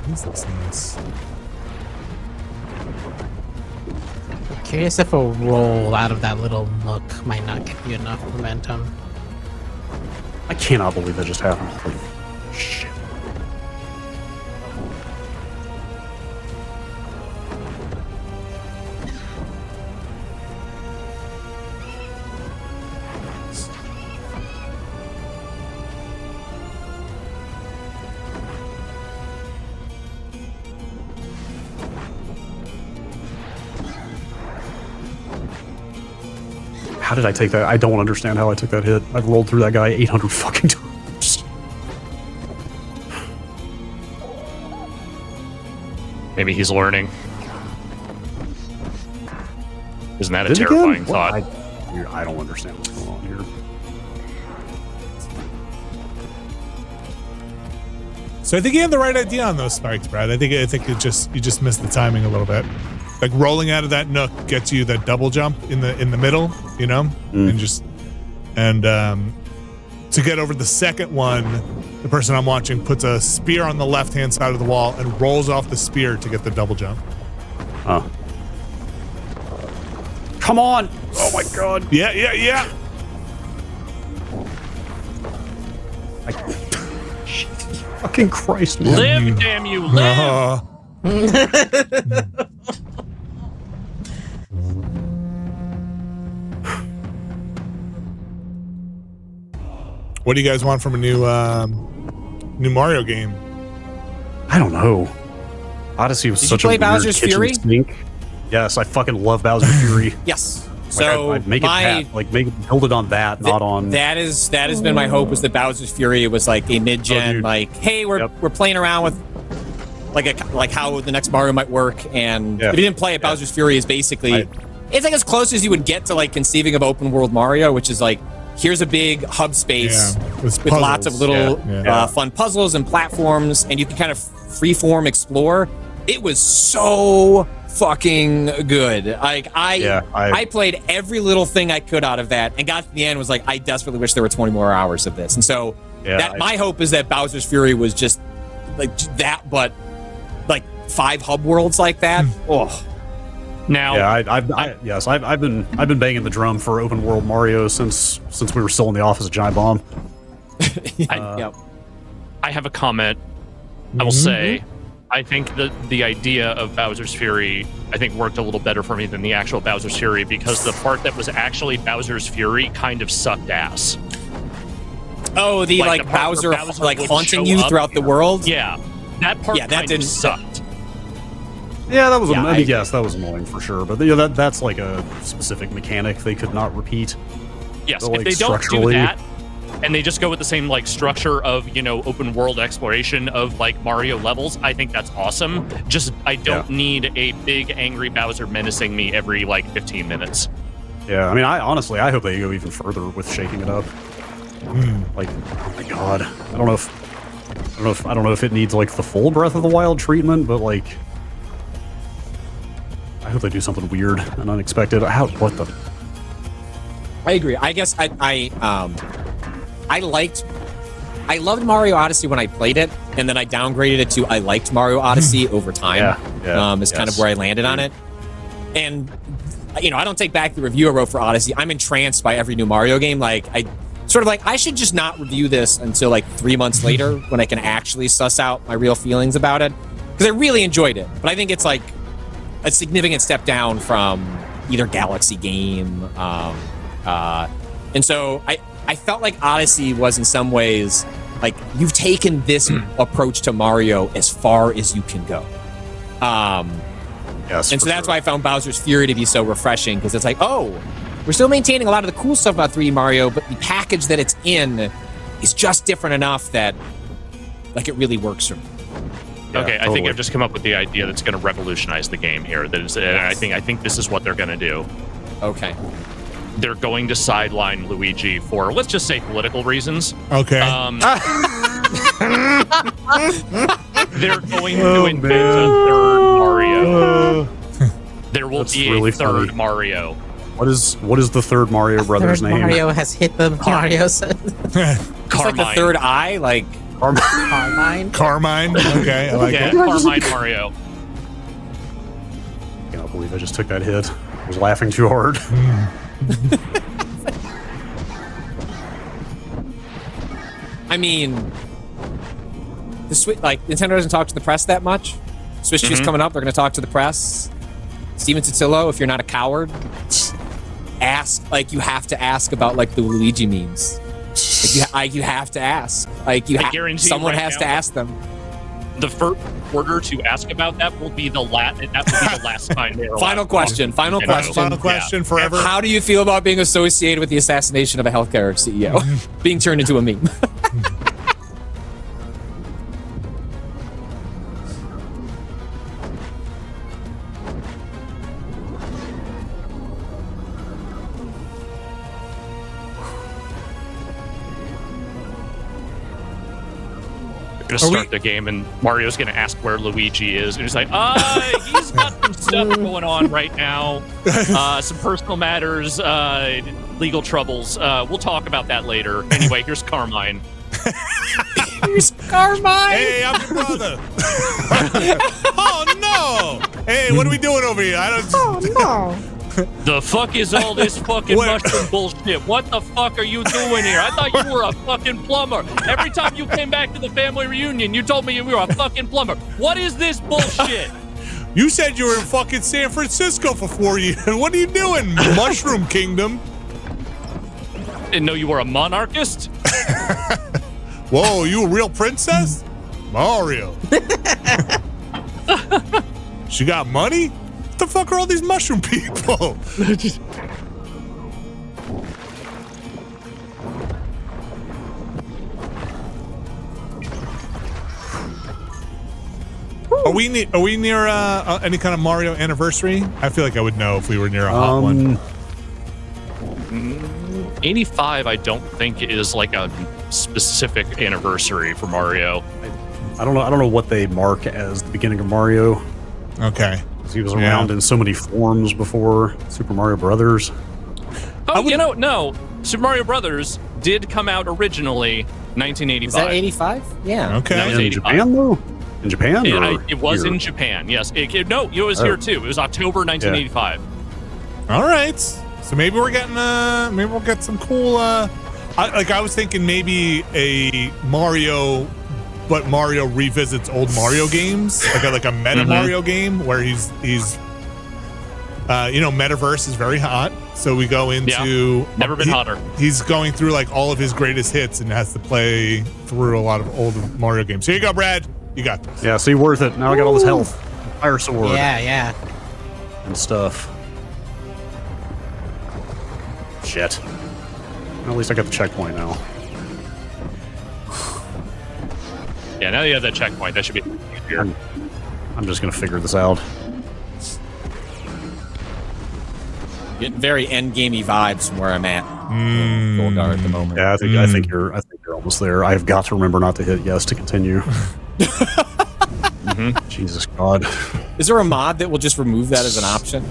This looks nice. Curious if a roll out of that little nook might not give you enough momentum. cannot believe that just happened. Holy shit. How did I take that? I don't understand how I took that hit. I've rolled through that guy 800 fucking times. Maybe he's learning. Isn't that a Did it terrifying again? thought? I don't understand what's going on here. So I think you had the right idea on those spikes, Brad. I think you just missed the timing a little bit. Like rolling out of that nook gets you that double jump in the middle, you know, and to get over the second one, the person I'm watching puts a spear on the left hand side of the wall and rolls off the spear to get the double jump. Oh. Come on! Oh my god! Yeah. Fucking Christ, man. Live, damn you, live! What do you guys want from a new Mario game? I don't know. Odyssey was Did such you a play weird Bowser's kitchen Fury? sink. Yes, I fucking love Bowser's Fury. Yes. Like, So I'd make it build it on that, not on. that has been my hope. Was that Bowser's Fury was like a mid-gen, dude. like, hey, we're playing around with like how the next Mario might work. And if you didn't play it, Bowser's Fury is basically it's like as close as you would get to like conceiving of open world Mario, which is like here's a big hub space with lots of little fun puzzles and platforms, and you can kind of freeform explore. It was so fucking good. Like I played every little thing I could out of that, and got to the end was like, I desperately wish there were 20 more hours of this. And so my hope is that Bowser's Fury was just like that, but like 5 hub worlds like that. Oh. Now, I've been banging the drum for open world Mario since we were still in the office of Giant Bomb. I have a comment. I will say, I think the idea of Bowser's Fury, I think, worked a little better for me than the actual Bowser's Fury, because the part that was actually Bowser's Fury kind of sucked ass. Oh, the like Bowser like haunting you throughout the world. Yeah, that part kind of sucked. Yeah, that was. I mean, yes, that was annoying for sure. But that's like a specific mechanic they could not repeat. Yes, so, like, if they don't do that, and they just go with the same like structure of open world exploration of like Mario levels, I think that's awesome. Just I don't need a big angry Bowser menacing me every like 15 minutes. Yeah, I mean, I hope they go even further with shaking it up. Like, oh my god, I don't know if it needs like the full Breath of the Wild treatment, but like, I hope they do something weird and unexpected. What the? I agree. I guess I loved Mario Odyssey when I played it, and then I downgraded it to I liked Mario Odyssey over time. Is kind of where I landed on it. And I don't take back the review I wrote for Odyssey. I'm entranced by every new Mario game. Like I should just not review this until like 3 months later when I can actually suss out my real feelings about it, because I really enjoyed it. But I think it's like a significant step down from either Galaxy game. And so I felt like Odyssey was in some ways like you've taken this approach to Mario as far as you can go. Yes, and so that's why I found Bowser's Fury to be so refreshing, because it's like, oh, we're still maintaining a lot of the cool stuff about 3D Mario, but the package that it's in is just different enough that like it really works for me. Okay, I think I've just come up with the idea that's going to revolutionize the game here. That is, and I think this is what they're going to do. Okay. They're going to sideline Luigi for, let's just say, political reasons. Okay. They're going to invent a third Mario. There will be a third funny. Mario. What is the third Mario brother's name? Mario has hit the Mario set. It's like the third eye, like Carmine. Carmine. Okay, I like it. Carmine Mario. I cannot believe I just took that hit. I was laughing too hard. I mean, the Switch, like Nintendo doesn't talk to the press that much. Switch 2's coming up. They're going to talk to the press. Steven Totillo, if you're not a coward, ask. Like you have to ask about like the Luigi memes. Like, you have to ask. Like I guarantee someone right has now, to ask them. The first order to ask about that will be the last. That will be the last time. Final question. Final question forever. How do you feel about being associated with the assassination of a healthcare CEO? Being turned into a meme. Gonna start the game and Mario's gonna ask where Luigi is, and he's like, he's got some stuff going on right now, some personal matters, legal troubles. We'll talk about that later. Anyway, here's Carmine. Here's Carmine. Hey, I'm your brother. Oh no! Hey, what are we doing over here? I don't. Oh no! The fuck is all this fucking mushroom bullshit? What the fuck are you doing here? I thought you were a fucking plumber. Every time you came back to the family reunion, you told me you were a fucking plumber. What is this bullshit? You said you were in fucking San Francisco for 4 years. What are you doing, Mushroom Kingdom? Didn't know you were a monarchist. Whoa, you a real princess? Mario. She got money? What the fuck are all these mushroom people? Are we near any kind of Mario anniversary? I feel like I would know if we were near a hot one. 85, I don't think is like a specific anniversary for Mario. I don't know what they mark as the beginning of Mario. Okay. He was around in so many forms before Super Mario Brothers. Oh, no. Super Mario Brothers did come out originally 1985. Is that 85? Yeah. Okay. That was In 85. Japan, though? In Japan? It was here? in Japan, yes. It was here too. It was October 1985. All right. So maybe we're getting maybe we'll get some cool I was thinking maybe a Mario, but Mario revisits old Mario games, like a meta Mario game where he's metaverse is very hot. So we go into Never been hotter. He's going through like all of his greatest hits and has to play through a lot of old Mario games. Here you go, Brad. You got this. Yeah, see, worth it. Now I got all this health. Fire sword. Yeah. And stuff. Shit. Well, at least I got the checkpoint now. Yeah, now that you have that checkpoint, that should be easier. I'm just gonna figure this out. Getting very endgamey vibes from where I'm at. Volgarr at the moment. Yeah, I think you're almost there. I've got to remember not to hit yes to continue. Jesus God. Is there a mod that will just remove that as an option?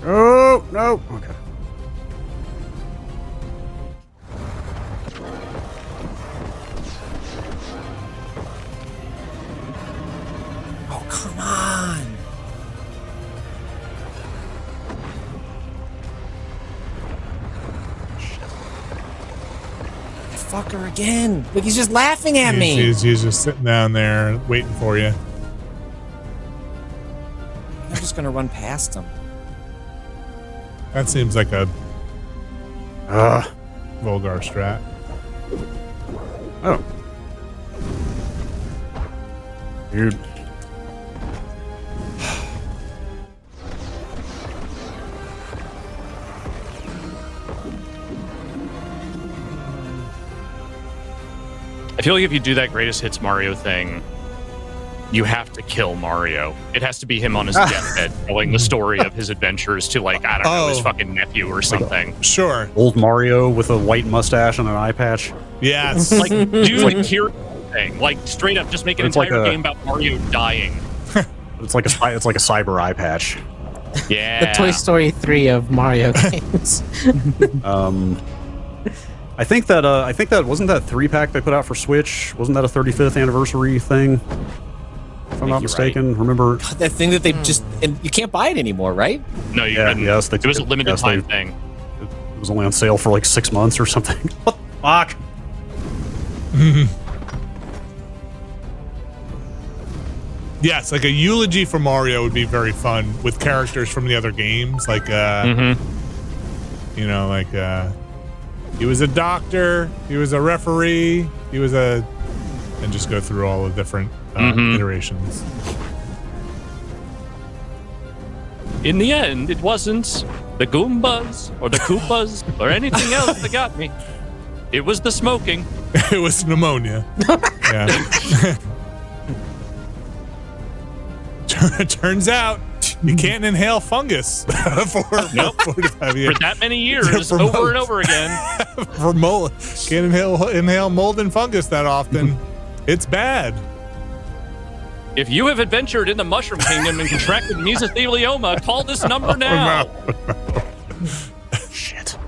Oh no. Okay. Oh, come on. Fucker again. Look, he's just laughing at me. He's just sitting down there waiting for you. I'm just gonna run past him. That seems like a Volgarr strat. Oh. Dude. I feel like if you do that greatest hits Mario thing, you have to kill Mario. It has to be him on his deathbed telling the story of his adventures to, like, I don't know, his fucking nephew or something. Sure. Old Mario with a white mustache and an eye patch. Yes. Like, do like hero thing. Like, straight up, just make an It's like entire a- game about Mario dying. It's like a cyber eye patch. Yeah. The Toy Story 3 of Mario games. I think that wasn't that 3-pack they put out for Switch. Wasn't that a 35th anniversary thing? If I'm not mistaken, right. Remember God, that thing that they just and you can't buy it anymore, right? No, you couldn't. Yes, it was a limited time thing. It was only on sale for like 6 months or something. What the fuck? Yes, like a eulogy for Mario would be very fun with characters from the other games, like you know, like he was a doctor, he was a referee, he was a, and just go through all the different iterations. In the end, it wasn't the Goombas or the Koopas or anything else that got me. It was the smoking. It was pneumonia. Yeah. Turns out you can't inhale fungus for 45 years. For that many years, over and over again. For mold, can't inhale mold and fungus that often. It's bad. If you have adventured in the Mushroom Kingdom and contracted mesothelioma, call this number now. Shit.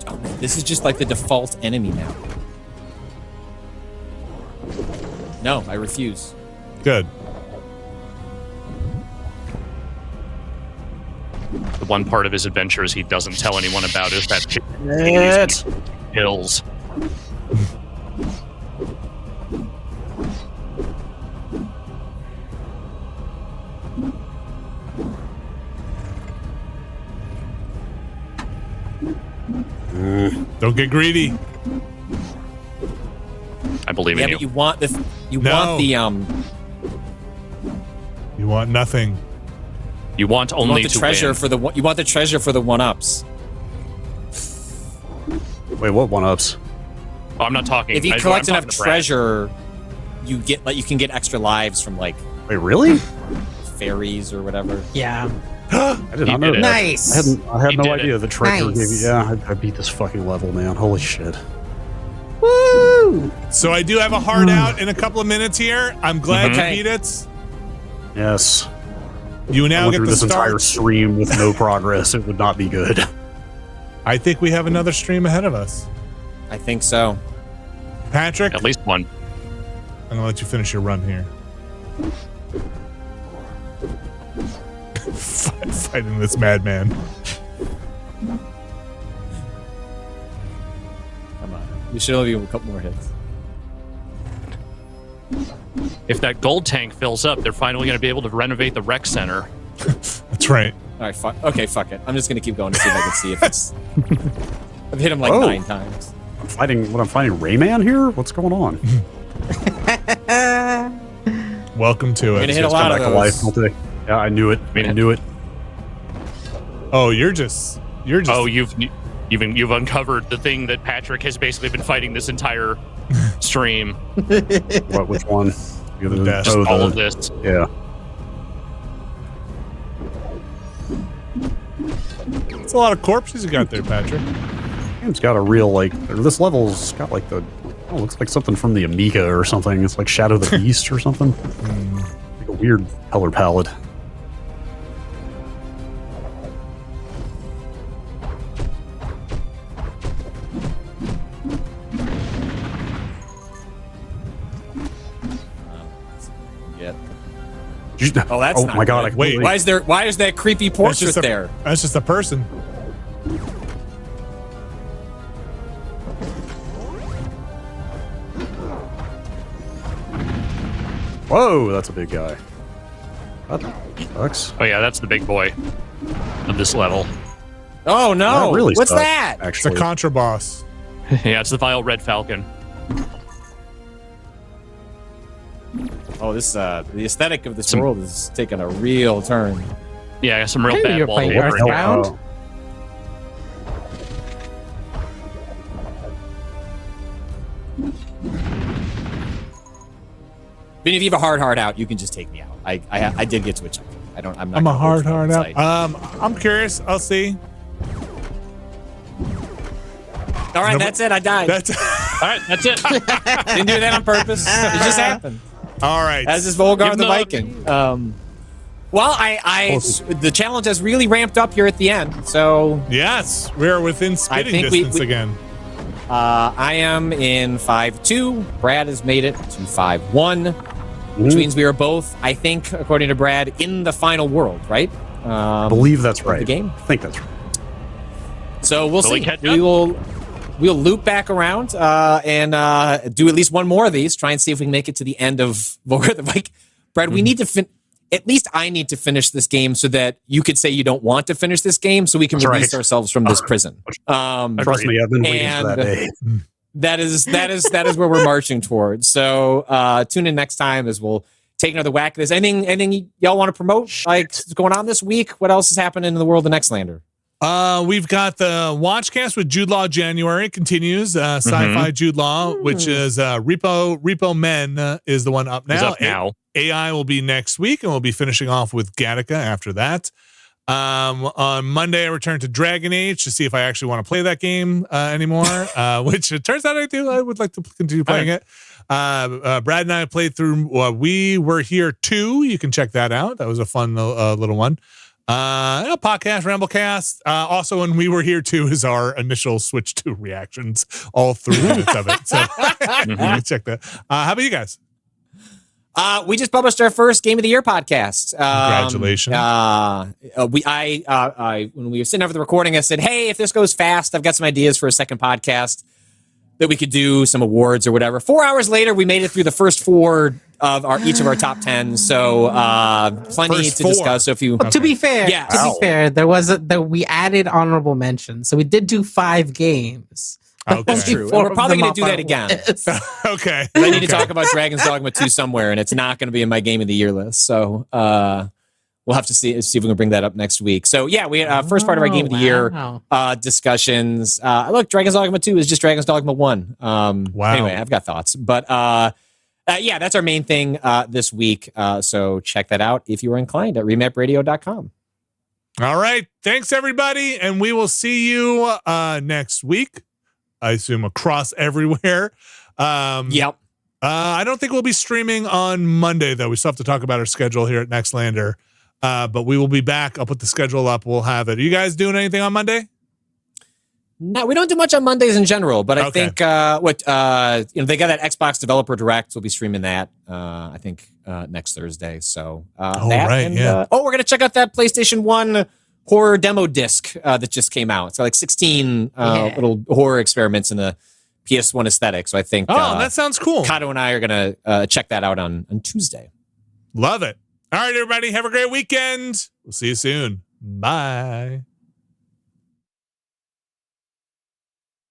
Oh, man, this is just like the default enemy now. No, I refuse. Good. The one part of his adventures he doesn't tell anyone about is that hills. Don't get greedy. I believe in Yeah, you. but you want the You want nothing. You want you only want the to treasure win. for the you want the treasure for the 1-ups. Wait, what 1-ups? Oh, I'm not talking. If you I'm collect enough talking to Brad. treasure, you get like you can get extra lives from like Wait, really? fairies or whatever. Yeah. I did not know did it. that. Nice. I had He no did idea it. the treasure Nice. gave you. Yeah, I beat this fucking level, man. Holy shit. Woo! So I do have a hard out in a couple of minutes here. I'm glad Okay. you beat it. Yes. You I now went get through the this entire start. stream with no progress. It would not be good. I think we have another stream ahead of us. I think so. Patrick, At least one. I'm gonna let you finish your run here. Fighting this madman. Come on. You should only give him a couple more hits. If that gold tank fills up, they're finally going to be able to renovate the rec center. That's right. All right, fuck. Okay, fuck it. I'm just gonna keep going to see if I can see if it's. I've hit him like Whoa. 9 times. I'm fighting Rayman here? What's going on? Welcome to You're it. gonna hit a Come lot back of to life, those. don't they? Yeah, I knew it. I knew it. Oh, you're just. Oh, you've uncovered the thing that Patrick has basically been fighting this entire stream. What? Which one? The dash. All of this. Yeah. It's a lot of corpses you got there, Patrick. Game's got a real like. This level's got like the. Oh, looks like something from the Amiga or something. It's like Shadow the Beast or something. Like a weird color palette. Yeah. Oh, that's oh not my god! good. I Wait, Why is that creepy That's portrait just a, there? That's just a person. Whoa, that's a big guy. That sucks. Oh yeah, that's the big boy of this level. Oh no! That really What's sucks, that? It's a Actually, contra boss. Yeah, it's the vile red falcon. Oh, this the aesthetic of this world is taking a real turn. Yeah, some real Hey, bad you're wall playing order. Earthbound? Oh, But if you have a hard out, you can just take me out. I did get to a checkpoint. I'm not. I'm a gonna hard hold you on out. site. I'm curious. I'll see. All right, that's it. I died. That's. right, that's it. Didn't do that on purpose. It just happened. All right. As is Volgarr Give the him Viking. Well, the challenge has really ramped up here at the end. So Yes, we're within spitting think distance again. I am in 5-2. Brad has made it to 5-1, which means we are both, I think, according to Brad, in the final world, right? I believe that's right. The game. I think that's right. So we'll So we see. catch We'll loop back around and do at least one more of these. Try and see if we can make it to the end of Volgar the Viking. Brad, we need to at least I need to finish this game so that you could say you don't want to finish this game, so we can release ourselves from this prison. Trust me, I've been waiting for that day. That is where we're marching towards. So tune in next time as we'll take another whack at this. Anything y'all want to promote? Like what's going on this week? What else is happening in the world of Nextlander? We've got the Watchcast with Jude Law January continues. Sci-fi Jude Law, which is Repo Men is the one up now. Is up now. AI will be next week, and we'll be finishing off with Gattaca after that. On Monday, I return to Dragon Age to see if I actually want to play that game anymore, which it turns out I do. I would like to continue playing it. Brad and I played through We Were Here 2. You can check that out. That was a fun little one. Podcast, Ramblecast. Also, when We Were Here 2 is our initial Switch 2 reactions, all 3 minutes of it. So check that. How about you guys? We just published our first Game of the Year podcast. Congratulations. When we were sitting over the recording, I said, hey, if this goes fast, I've got some ideas for a second podcast that we could do, some awards or whatever. 4 hours later, we made it through the first 4 of each of our top 10. So plenty First to 4. discuss. So if you, Well, to be fair, Yeah. be fair, we added honorable mentions, so we did do 5 games. Okay. that's true. And Four we're of probably them going to do off that our again. list. Okay. I need to talk about Dragon's Dogma 2 somewhere, and it's not going to be in my Game of the Year list. So we'll have to see if we can bring that up next week. So yeah, we had first part of our Game of the Year discussions. Look, Dragon's Dogma 2 is just Dragon's Dogma 1. Wow. Anyway, I've got thoughts. But yeah, that's our main thing this week. So check that out if you are inclined at remapradio.com. All right. Thanks, everybody. And we will see you next week. I assume across everywhere. Yep. I don't think we'll be streaming on Monday, though. We still have to talk about our schedule here at Nextlander. But we will be back. I'll put the schedule up. We'll have it. Are you guys doing anything on Monday? No, we don't do much on Mondays in general, but I Okay. think they got that Xbox Developer Direct. We'll be streaming that. I think next Thursday. So that, right, and, yeah. we're gonna check out that PlayStation 1 horror demo disc that just came out. It's got like 16 little horror experiments in the PS1 aesthetic. So I think that sounds cool. Kato and I are gonna check that out on Tuesday. Love it. All right, everybody. Have a great weekend. We'll see you soon. Bye.